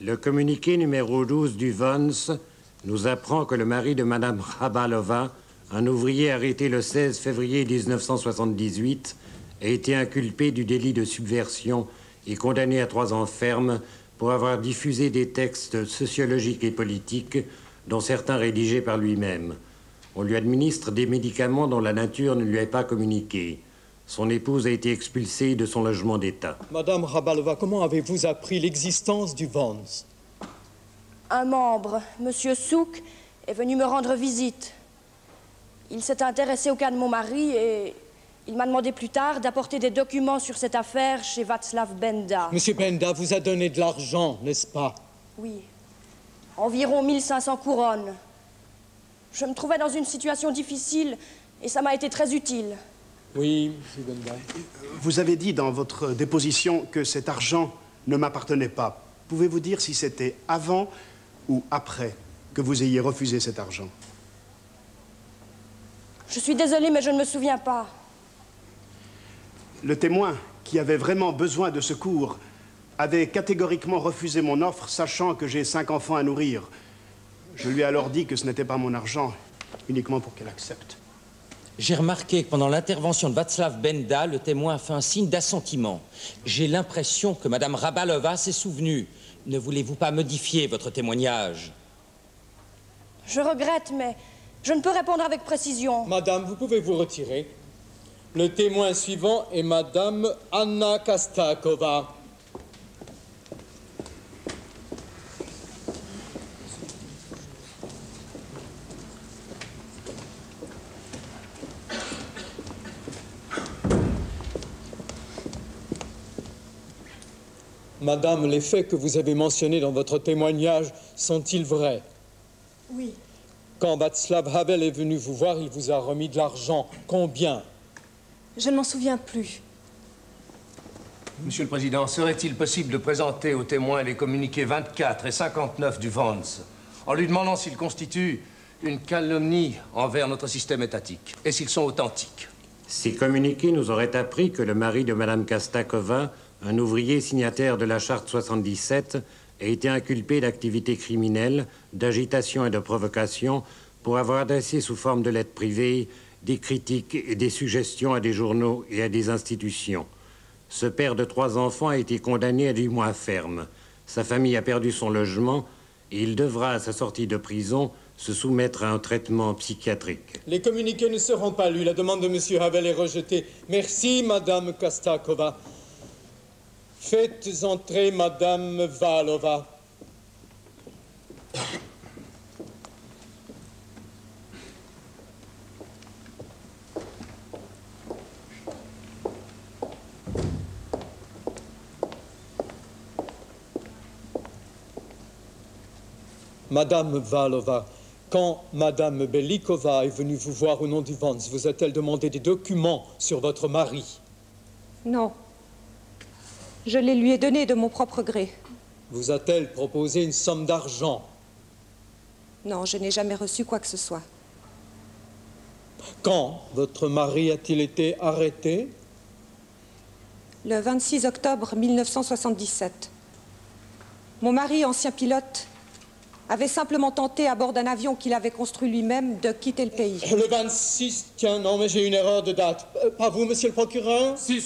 S4: Le communiqué numéro 12 du Vons nous apprend que le mari de Madame Khabalova, un ouvrier arrêté le 16 février 1978, a été inculpé du délit de subversion et condamné à 3 ans ferme pour avoir diffusé des textes sociologiques et politiques, dont certains rédigés par lui-même. On lui administre des médicaments dont la nature ne lui est pas communiquée. Son épouse a été expulsée de son logement d'État.
S5: Madame Khabalova, comment avez-vous appris l'existence du Vons?
S24: Un membre, Monsieur Souk, est venu me rendre visite. Il s'est intéressé au cas de mon mari et il m'a demandé plus tard d'apporter des documents sur cette affaire chez Václav Benda.
S5: Monsieur Benda vous a donné de l'argent, n'est-ce pas?
S24: Oui. Environ 1500 couronnes. Je me trouvais dans une situation difficile et ça m'a été très utile.
S5: Oui, monsieur Benda.
S18: Vous avez dit dans votre déposition que cet argent ne m'appartenait pas. Pouvez-vous dire si c'était avant ou après que vous ayez refusé cet argent?
S24: Je suis désolée, mais je ne me souviens pas.
S18: Le témoin, qui avait vraiment besoin de secours, avait catégoriquement refusé mon offre, sachant que j'ai 5 enfants à nourrir. Je lui ai alors dit que ce n'était pas mon argent, uniquement pour qu'elle accepte.
S25: J'ai remarqué que pendant l'intervention de Václav Benda, le témoin a fait un signe d'assentiment. J'ai l'impression que Madame Khabalova s'est souvenue. Ne voulez-vous pas modifier votre témoignage?
S24: Je regrette, mais je ne peux répondre avec précision.
S5: Madame, vous pouvez vous retirer. Le témoin suivant est Madame Anna Kastakova. Madame, les faits que vous avez mentionnés dans votre témoignage sont-ils vrais?
S24: Oui.
S5: Quand Václav Havel est venu vous voir, il vous a remis de l'argent. Combien?
S24: Je ne m'en souviens plus.
S3: Monsieur le Président, serait-il possible de présenter aux témoins les communiqués 24 et 59 du Vons, en lui demandant s'ils constituent une calomnie envers notre système étatique et s'ils sont authentiques?
S4: Ces communiqués nous auraient appris que le mari de Mme Kastakova, un ouvrier signataire de la Charte 77, a été inculpé d'activités criminelles, d'agitation et de provocation pour avoir adressé sous forme de lettres privées des critiques et des suggestions à des journaux et à des institutions. Ce père de 3 enfants a été condamné à 10 mois ferme. Sa famille a perdu son logement et il devra, à sa sortie de prison, se soumettre à un traitement psychiatrique.
S5: Les communiqués ne seront pas lus. La demande de M. Havel est rejetée. Merci, Madame Kastakova. Faites entrer Madame Valova. Madame Valova, quand Madame Belikova est venue vous voir au nom du Vons, vous a-t-elle demandé des documents sur votre mari?
S24: Non. Je les lui ai donnés de mon propre gré.
S5: Vous a-t-elle proposé une somme d'argent?
S24: Non, je n'ai jamais reçu quoi que ce soit.
S5: Quand votre mari a-t-il été arrêté?
S24: Le 26 octobre 1977. Mon mari, ancien pilote, avait simplement tenté, à bord d'un avion qu'il avait construit lui-même, de quitter le pays.
S5: Le 26, tiens, non, mais j'ai une erreur de date. Pas vous, monsieur le procureur?
S7: Si.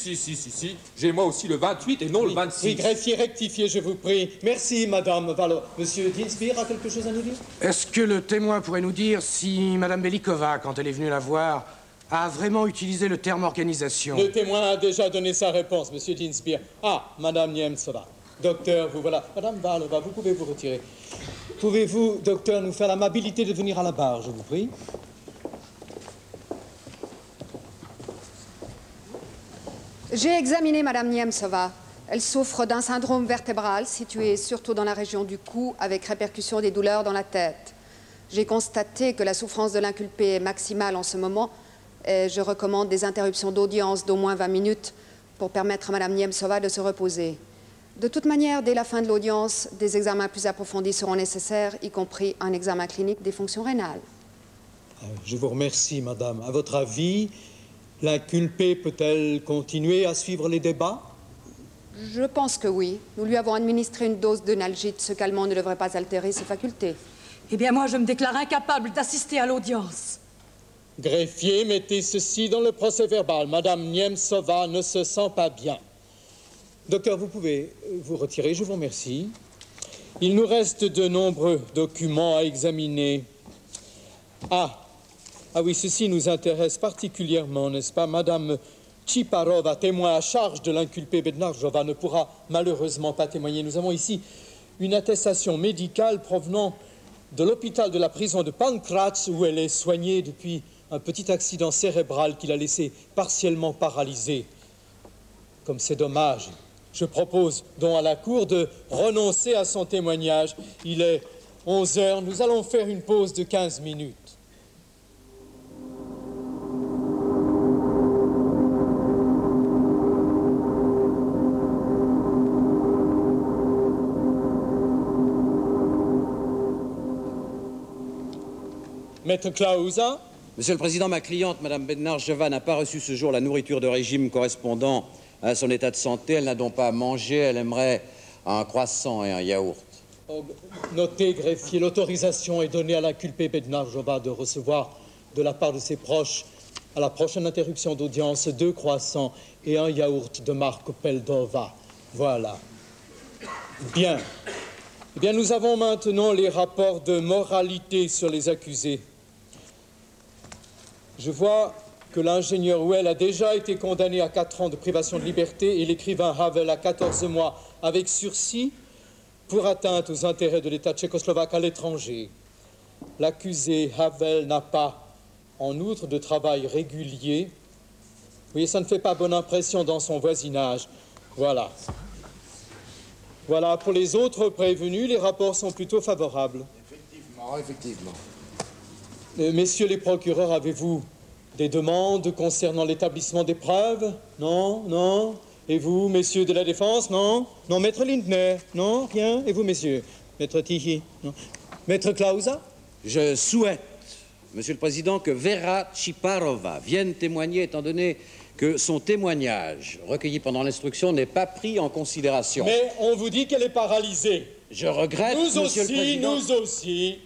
S7: J'ai moi aussi le 28 et non le 26.
S5: Oui, greffier, rectifié, je vous prie. Merci, madame Valo. Monsieur Dinspear a quelque chose à nous dire?
S11: Est-ce que le témoin pourrait nous dire si madame Belikova, quand elle est venue la voir, a vraiment utilisé le terme organisation?
S5: Le témoin a déjà donné sa réponse, monsieur Dinspear. Ah, madame Niemtsova. Docteur, vous voilà. Madame Valova, vous pouvez vous retirer. Pouvez-vous, docteur, nous faire l'amabilité de venir à la barre, je vous prie?
S9: J'ai examiné Madame Niemtsova. Elle souffre d'un syndrome vertébral situé surtout dans la région du cou, avec répercussion des douleurs dans la tête. J'ai constaté que la souffrance de l'inculpé est maximale en ce moment et je recommande des interruptions d'audience d'au moins 20 minutes pour permettre à Madame Niemtsova de se reposer. De toute manière, dès la fin de l'audience, des examens plus approfondis seront nécessaires, y compris un examen clinique des fonctions rénales.
S5: Je vous remercie, madame. À votre avis, l'inculpée peut-elle continuer à suivre les débats?
S9: Je pense que oui. Nous lui avons administré une dose d'Enalgite. Ce calmant ne devrait pas altérer ses facultés.
S6: Eh bien, moi, je me déclare incapable d'assister à l'audience.
S5: Greffier, mettez ceci dans le procès-verbal. Madame Niemtsova ne se sent pas bien. Docteur, vous pouvez vous retirer, je vous remercie. Il nous reste de nombreux documents à examiner. Ah oui, ceci nous intéresse particulièrement, n'est-ce pas? Madame Chiparova, témoin à charge de l'inculpé Bednarjova, ne pourra malheureusement pas témoigner. Nous avons ici une attestation médicale provenant de l'hôpital de la prison de Pankratz, où elle est soignée depuis un petit accident cérébral qui l'a laissée partiellement paralysée. Comme c'est dommage. Je propose donc à la Cour de renoncer à son témoignage. Il est 11 heures. Nous allons faire une pause de 15 minutes. Maître Clausa.
S17: Monsieur le Président, ma cliente, Madame Bednarjeva, n'a pas reçu ce jour la nourriture de régime correspondant à son état de santé. Elle n'a donc pas à manger. Elle aimerait un croissant et un yaourt.
S5: Notez, greffier, l'autorisation est donnée à l'inculpé Bednarjova de recevoir de la part de ses proches, à la prochaine interruption d'audience, 2 croissants et un yaourt de marque Peldova. Voilà. Bien. Eh bien, nous avons maintenant les rapports de moralité sur les accusés. Je vois que l'ingénieur Well a déjà été condamné à 4 ans de privation de liberté et l'écrivain Havel à 14 mois avec sursis pour atteinte aux intérêts de l'État tchécoslovaque à l'étranger. L'accusé Havel n'a pas, en outre, de travail régulier. Vous voyez, ça ne fait pas bonne impression dans son voisinage. Voilà. Voilà, pour les autres prévenus, les rapports sont plutôt favorables.
S13: Effectivement, effectivement.
S5: Messieurs les procureurs, avez-vous des demandes concernant l'établissement des preuves? Non, non. Et vous, messieurs de la défense? Non. Non, maître Lindner? Non, rien. Et vous, messieurs? Maître Tichy? Non. Maître Klausa?
S17: Je souhaite, Monsieur le Président, que Vera Chiparova vienne témoigner, étant donné que son témoignage recueilli pendant l'instruction n'est pas pris en considération.
S5: Mais on vous dit qu'elle est paralysée.
S17: Je regrette,
S5: Nous
S17: Monsieur le Président.
S5: Nous aussi.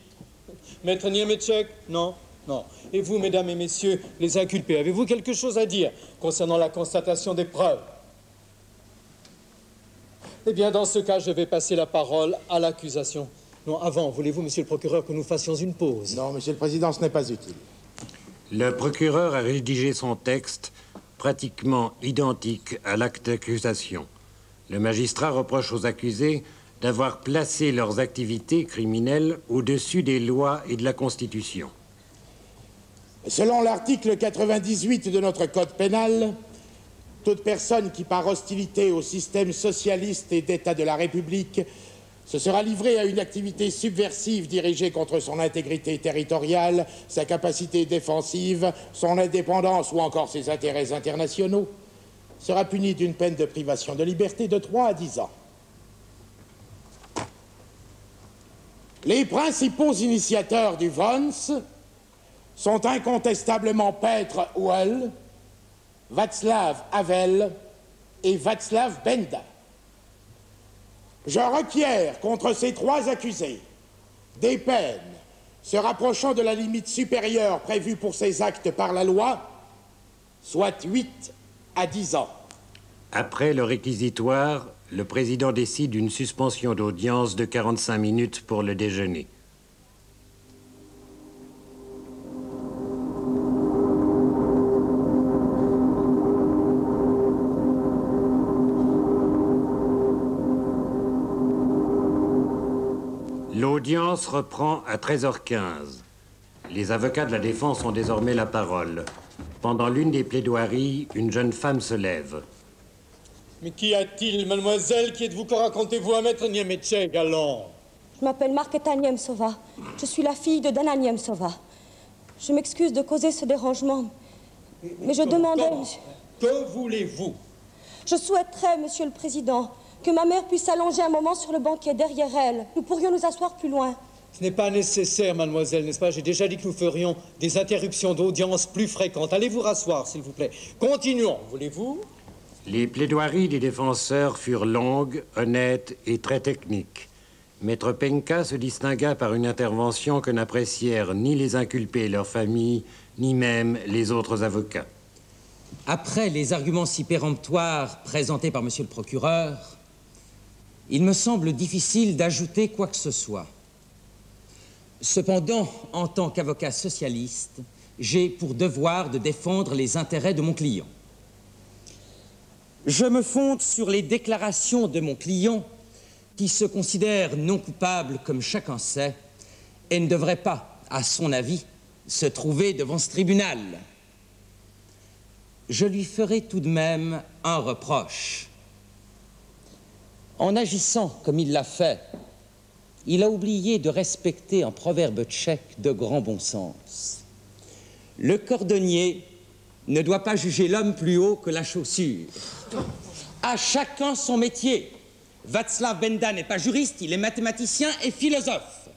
S5: Maître Niemetchek? Non, non. Et vous, mesdames et messieurs, les inculpés, avez-vous quelque chose à dire concernant la constatation des preuves? Eh bien, dans ce cas, je vais passer la parole à l'accusation. Non, avant, voulez-vous, monsieur le procureur, que nous fassions une pause?
S13: Non, monsieur le Président, ce n'est pas utile.
S4: Le procureur a rédigé son texte pratiquement identique à l'acte d'accusation. Le magistrat reproche aux accusés d'avoir placé leurs activités criminelles au-dessus des lois et de la Constitution.
S13: Selon l'article 98 de notre Code pénal, toute personne qui, par hostilité au système socialiste et d'État de la République, se sera livrée à une activité subversive dirigée contre son intégrité territoriale, sa capacité défensive, son indépendance ou encore ses intérêts internationaux, sera punie d'une peine de privation de liberté de 3 à 10 ans. Les principaux initiateurs du Vons sont incontestablement Petr Uhl, Václav Havel et Václav Benda. Je requiers contre ces 3 accusés des peines se rapprochant de la limite supérieure prévue pour ces actes par la loi, soit 8 à 10 ans.
S4: Après le réquisitoire, le président décide une suspension d'audience de 45 minutes pour le déjeuner. L'audience reprend à 13h15. Les avocats de la défense ont désormais la parole. Pendant l'une des plaidoiries, une jeune femme se lève.
S5: Mais qu'y a-t-il, mademoiselle? Qui êtes-vous? Que racontez-vous à maître Niemetchek, allons?
S24: Je m'appelle Markéta Niemcová. Je suis la fille de Dana Niemcová. Je m'excuse de causer ce dérangement, mais je demandais...
S5: Que voulez-vous?
S24: Je souhaiterais, Monsieur le Président, que ma mère puisse s'allonger un moment sur le banquet derrière elle. Nous pourrions nous asseoir plus loin.
S5: Ce n'est pas nécessaire, mademoiselle, n'est-ce pas? J'ai déjà dit que nous ferions des interruptions d'audience plus fréquentes. Allez vous rasseoir, s'il vous plaît. Continuons, voulez-vous?
S4: Les plaidoiries des défenseurs furent longues, honnêtes et très techniques. Maître Penka se distingua par une intervention que n'apprécièrent ni les inculpés et leurs familles, ni même les autres avocats.
S25: Après les arguments si péremptoires présentés par monsieur le procureur, il me semble difficile d'ajouter quoi que ce soit. Cependant, en tant qu'avocat socialiste, j'ai pour devoir de défendre les intérêts de mon client. Je me fonde sur les déclarations de mon client qui se considère non coupable, comme chacun sait, et ne devrait pas, à son avis, se trouver devant ce tribunal. Je lui ferai tout de même un reproche. En agissant comme il l'a fait, il a oublié de respecter un proverbe tchèque de grand bon sens. Le cordonnier ne doit pas juger l'homme plus haut que la chaussure. À chacun son métier. Václav Benda n'est pas juriste, il est mathématicien et philosophe.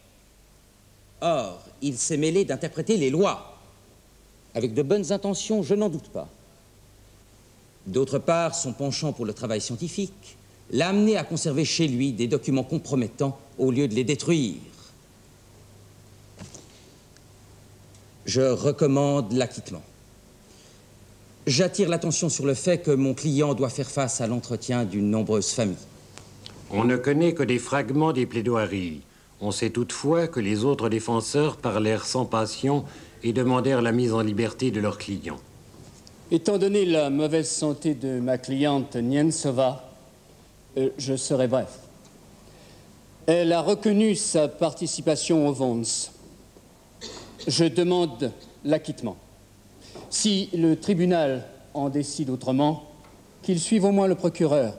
S25: Or, il s'est mêlé d'interpréter les lois. Avec de bonnes intentions, je n'en doute pas. D'autre part, son penchant pour le travail scientifique l'a amené à conserver chez lui des documents compromettants au lieu de les détruire. Je recommande l'acquittement. J'attire l'attention sur le fait que mon client doit faire face à l'entretien d'une nombreuse famille.
S4: On ne connaît que des fragments des plaidoiries. On sait toutefois que les autres défenseurs parlèrent sans passion et demandèrent la mise en liberté de leur client.
S2: Étant donné la mauvaise santé de ma cliente Niemcová, je serai bref. Elle a reconnu sa participation au Vons. Je demande l'acquittement. Si le tribunal en décide autrement, qu'il suive au moins le procureur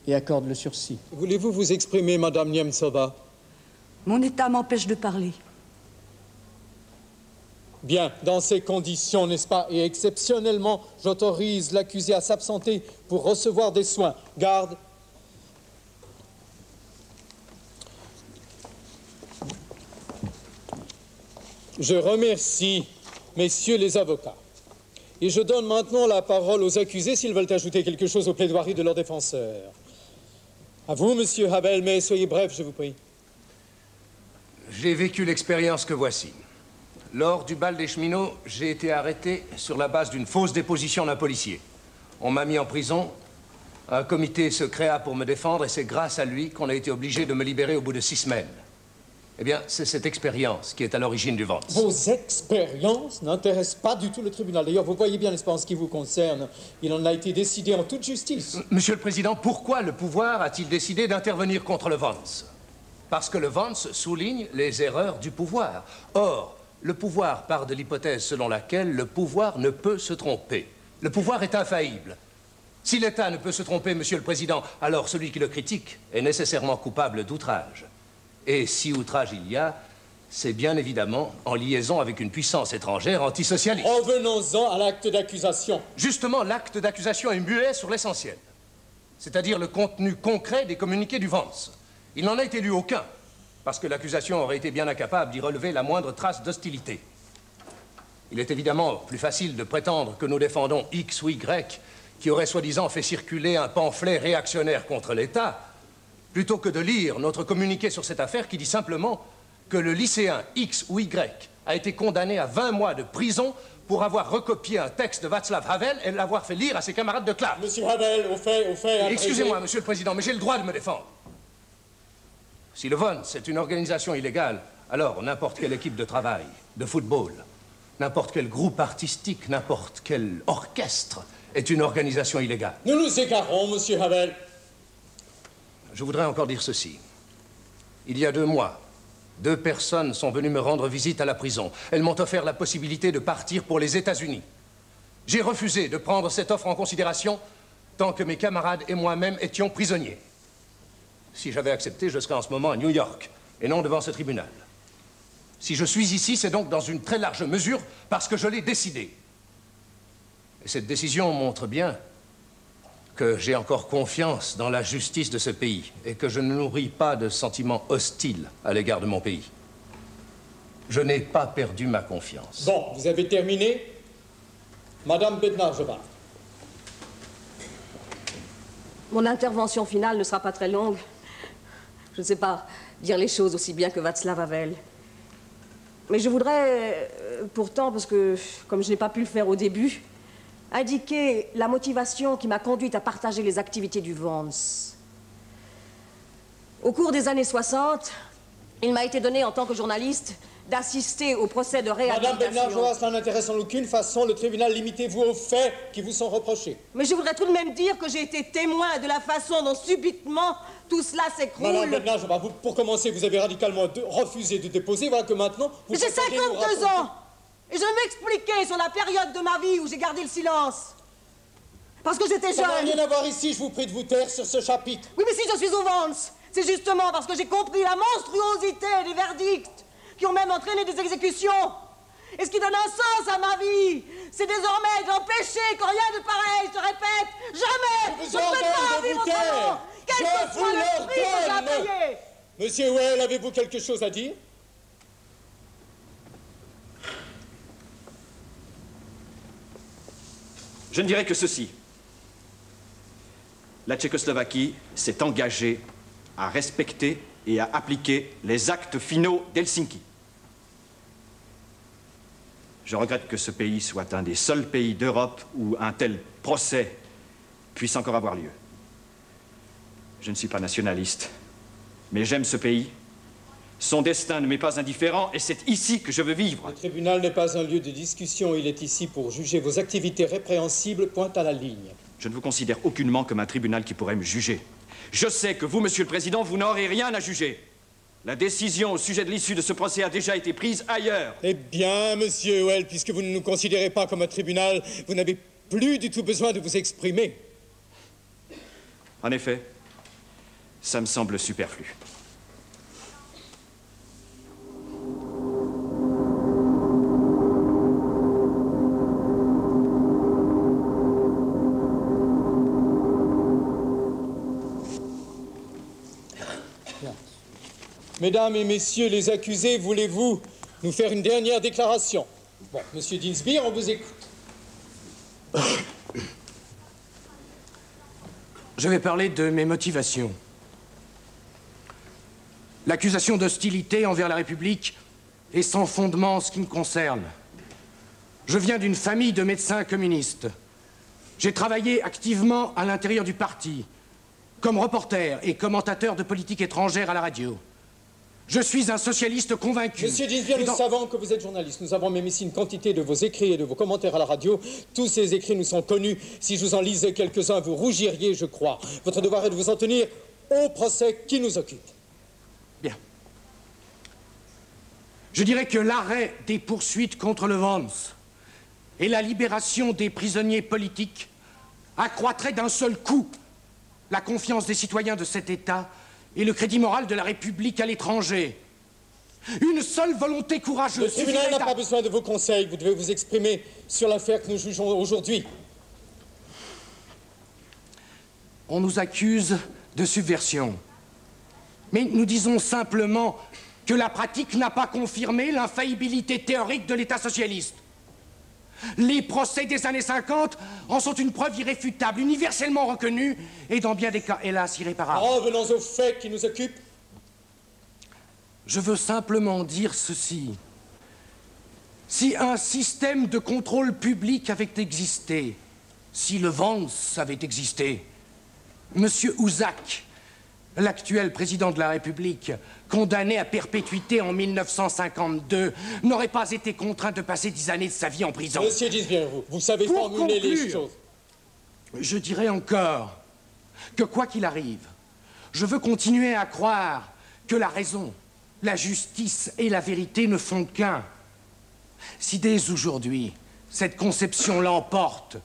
S2: et accorde le sursis.
S5: Voulez-vous vous exprimer, Madame Niemcova?
S6: Mon état m'empêche de parler.
S5: Bien, dans ces conditions, n'est-ce pas, et exceptionnellement, j'autorise l'accusé à s'absenter pour recevoir des soins. Garde. Je remercie messieurs les avocats. Et je donne maintenant la parole aux accusés s'ils veulent ajouter quelque chose aux plaidoiries de leurs défenseurs. À vous, monsieur Havel, mais soyez bref, je vous prie.
S3: J'ai vécu l'expérience que voici. Lors du bal des cheminots, j'ai été arrêté sur la base d'une fausse déposition d'un policier. On m'a mis en prison. Un comité se créa pour me défendre et c'est grâce à lui qu'on a été obligé de me libérer au bout de 6 semaines. Eh bien, c'est cette expérience qui est à l'origine du Vance.
S5: Vos expériences n'intéressent pas du tout le tribunal. D'ailleurs, vous voyez bien, n'est-ce pas, en ce qui vous concerne, il en a été décidé en toute justice.
S3: Monsieur le Président, pourquoi le pouvoir a-t-il décidé d'intervenir contre le Vance? Parce que le Vance souligne les erreurs du pouvoir. Or, le pouvoir part de l'hypothèse selon laquelle le pouvoir ne peut se tromper. Le pouvoir est infaillible. Si l'État ne peut se tromper, Monsieur le Président, alors celui qui le critique est nécessairement coupable d'outrage. Et si outrage il y a, c'est bien évidemment en liaison avec une puissance étrangère antisocialiste.
S5: Revenons-en à l'acte d'accusation.
S3: Justement, l'acte d'accusation est muet sur l'essentiel, c'est-à-dire le contenu concret des communiqués du Vance. Il n'en a été lu aucun, parce que l'accusation aurait été bien incapable d'y relever la moindre trace d'hostilité. Il est évidemment plus facile de prétendre que nous défendons X ou Y, qui aurait soi-disant fait circuler un pamphlet réactionnaire contre l'État, plutôt que de lire notre communiqué sur cette affaire qui dit simplement que le lycéen X ou Y a été condamné à 20 mois de prison pour avoir recopié un texte de Václav Havel et l'avoir fait lire à ses camarades de classe.
S5: Monsieur Havel, au fait...
S3: Excusez-moi, Monsieur le Président, mais j'ai le droit de me défendre. Si le Vance est une organisation illégale, alors n'importe quelle équipe de travail, de football, n'importe quel groupe artistique, n'importe quel orchestre est une organisation illégale.
S5: Nous nous égarons, Monsieur Havel.
S3: Je voudrais encore dire ceci. Il y a 2 mois, 2 personnes sont venues me rendre visite à la prison. Elles m'ont offert la possibilité de partir pour les États-Unis. J'ai refusé de prendre cette offre en considération tant que mes camarades et moi-même étions prisonniers. Si j'avais accepté, je serais en ce moment à New York et non devant ce tribunal. Si je suis ici, c'est donc dans une très large mesure parce que je l'ai décidé. Et cette décision montre bien que j'ai encore confiance dans la justice de ce pays et que je ne nourris pas de sentiments hostiles à l'égard de mon pays. Je n'ai pas perdu ma confiance.
S5: Bon, vous avez terminé. Madame Bednarjeva.
S24: Mon intervention finale ne sera pas très longue. Je ne sais pas dire les choses aussi bien que Václav Havel. Mais je voudrais, pourtant, parce que comme je n'ai pas pu le faire au début, indiquer la motivation qui m'a conduite à partager les activités du Vance. Au cours des années 60, il m'a été donné en tant que journaliste d'assister au procès de réhabilitation.
S5: Madame Bednarjeva, cela n'intéresse en aucune façon le tribunal. Limitez-vous aux faits qui vous sont reprochés.
S24: Mais je voudrais tout de même dire que j'ai été témoin de la façon dont subitement tout cela s'écroule.
S5: Madame Bednarjeva, pour commencer, vous avez radicalement refusé de déposer. Voilà que maintenant...
S24: Mais j'ai 52 ans. Et je m'expliquais sur la période de ma vie où j'ai gardé le silence. Parce que j'étais jeune.
S5: Ça n'a rien à voir ici, je vous prie de vous taire sur ce chapitre.
S24: Oui, mais si je suis au Vance, c'est justement parce que j'ai compris la monstruosité des verdicts qui ont même entraîné des exécutions. Et ce qui donne un sens à ma vie, c'est désormais d'empêcher que rien de pareil se répète. Jamais. Je ne peux pas vivre autrement. Quel que soit le prix que j'ai à payer.
S5: Monsieur Well, avez-vous quelque chose à dire?
S14: Je ne dirais que ceci. La Tchécoslovaquie s'est engagée à respecter et à appliquer les actes finaux d'Helsinki. Je regrette que ce pays soit un des seuls pays d'Europe où un tel procès puisse encore avoir lieu. Je ne suis pas nationaliste, mais j'aime ce pays. Son destin ne m'est pas indifférent et c'est ici que je veux vivre.
S5: Le tribunal n'est pas un lieu de discussion. Il est ici pour juger vos activités répréhensibles, point à la ligne.
S14: Je ne vous considère aucunement comme un tribunal qui pourrait me juger. Je sais que vous, Monsieur le Président, vous n'aurez rien à juger. La décision au sujet de l'issue de ce procès a déjà été prise ailleurs.
S5: Eh bien, Monsieur Well, puisque vous ne nous considérez pas comme un tribunal, vous n'avez plus du tout besoin de vous exprimer.
S14: En effet, ça me semble superflu.
S5: Mesdames et messieurs les accusés, voulez-vous nous faire une dernière déclaration? Bon, monsieur Dinsbeer, on vous écoute.
S11: Je vais parler de mes motivations. L'accusation d'hostilité envers la République est sans fondement en ce qui me concerne. Je viens d'une famille de médecins communistes. J'ai travaillé activement à l'intérieur du parti, comme reporter et commentateur de politique étrangère à la radio. Je suis un socialiste convaincu.
S5: Monsieur Dinsbeer, nous savons que vous êtes journaliste. Nous avons même ici une quantité de vos écrits et de vos commentaires à la radio. Tous ces écrits nous sont connus. Si je vous en lisais quelques-uns, vous rougiriez, je crois. Votre devoir est de vous en tenir au procès qui nous occupe.
S11: Bien. Je dirais que l'arrêt des poursuites contre le Vance et la libération des prisonniers politiques accroîtraient d'un seul coup la confiance des citoyens de cet État et le crédit moral de la République à l'étranger. Une seule volonté courageuse.
S5: Le tribunal n'a pas besoin de vos conseils. Vous devez vous exprimer sur l'affaire que nous jugeons aujourd'hui.
S11: On nous accuse de subversion. Mais nous disons simplement que la pratique n'a pas confirmé l'infaillibilité théorique de l'État socialiste. Les procès des années 50 en sont une preuve irréfutable, universellement reconnue, et dans bien des cas, hélas, irréparable.
S5: Revenons aux faits qui nous occupent.
S11: Je veux simplement dire ceci. Si un système de contrôle public avait existé, si le Vance avait existé, M. Ouzak, l'actuel président de la République, condamné à perpétuité en 1952, n'aurait pas été contraint de passer 10 années de sa vie en prison.
S5: Monsieur Dinsbeer, vous savez formuler les choses.
S11: Je dirais encore que quoi qu'il arrive, je veux continuer à croire que la raison, la justice et la vérité ne font qu'un. Si dès aujourd'hui, cette conception l'emporte,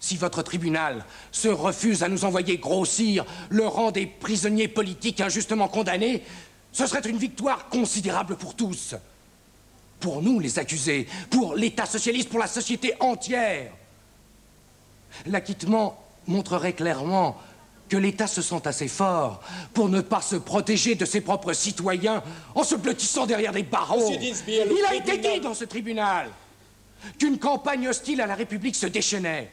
S11: si votre tribunal se refuse à nous envoyer grossir le rang des prisonniers politiques injustement condamnés, ce serait une victoire considérable pour tous. Pour nous, les accusés, pour l'État socialiste, pour la société entière. L'acquittement montrerait clairement que l'État se sent assez fort pour ne pas se protéger de ses propres citoyens en se blottissant derrière des barreaux.
S5: Monsieur Dinsbeer,
S11: Il a été dit dans ce tribunal qu'une campagne hostile à la République se déchaînait.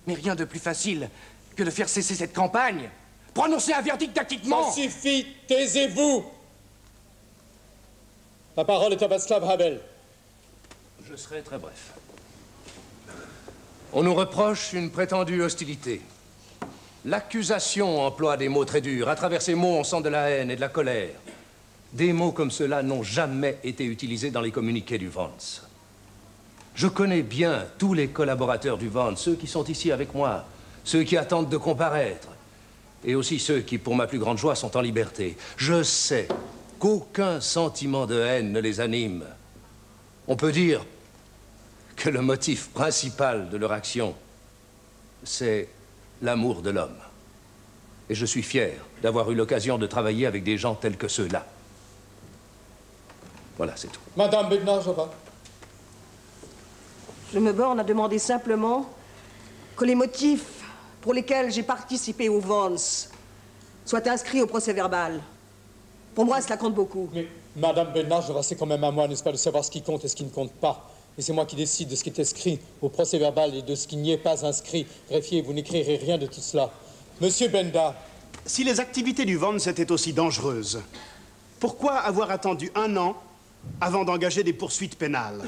S11: Mais rien de plus facile que de faire cesser cette campagne. Prononcer un verdict d'acquittement.
S5: Ça suffit, taisez-vous. La parole est à Václav Havel.
S3: Je serai très bref. On nous reproche une prétendue hostilité. L'accusation emploie des mots très durs. À travers ces mots, on sent de la haine et de la colère. Des mots comme ceux-là n'ont jamais été utilisés dans les communiqués du Vance. Je connais bien tous les collaborateurs du Vance, ceux qui sont ici avec moi, ceux qui attendent de comparaître, et aussi ceux qui, pour ma plus grande joie, sont en liberté. Je sais qu'aucun sentiment de haine ne les anime. On peut dire que le motif principal de leur action, c'est l'amour de l'homme. Et je suis fier d'avoir eu l'occasion de travailler avec des gens tels que ceux-là. Voilà, c'est tout.
S5: Madame Bednarjova.
S12: Je me borne à demander simplement que les motifs pour lesquels j'ai participé au Vance soient inscrits au procès-verbal. Pour moi, cela compte beaucoup.
S5: Mais Madame Bednarjova, c'est quand même à moi, n'est-ce pas, de savoir ce qui compte et ce qui ne compte pas. Et c'est moi qui décide de ce qui est inscrit au procès-verbal et de ce qui n'y est pas inscrit. Greffier, vous n'écrirez rien de tout cela. Monsieur Benda.
S18: Si les activités du Vance étaient aussi dangereuses, pourquoi avoir attendu 1 an avant d'engager des poursuites pénales?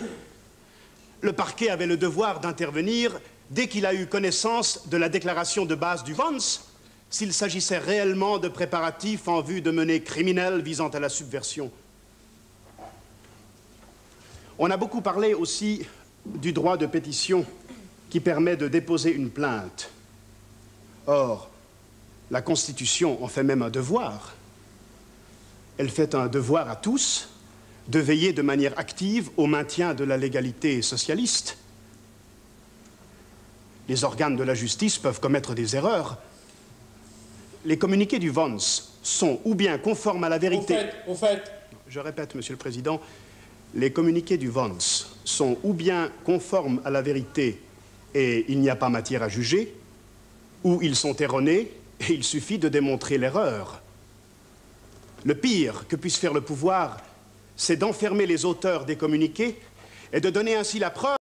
S18: Le parquet avait le devoir d'intervenir dès qu'il a eu connaissance de la déclaration de base du Vance, s'il s'agissait réellement de préparatifs en vue de menées criminelles visant à la subversion. On a beaucoup parlé aussi du droit de pétition qui permet de déposer une plainte. Or, la Constitution en fait même un devoir. Elle fait un devoir à tous de veiller de manière active au maintien de la légalité socialiste. Les organes de la justice peuvent commettre des erreurs. Les communiqués du Vance sont ou bien conformes à la vérité...
S5: Au fait.
S18: Je répète, Monsieur le Président, les communiqués du Vons sont ou bien conformes à la vérité et il n'y a pas matière à juger, ou ils sont erronés et il suffit de démontrer l'erreur. Le pire que puisse faire le pouvoir, c'est d'enfermer les auteurs des communiqués et de donner ainsi la preuve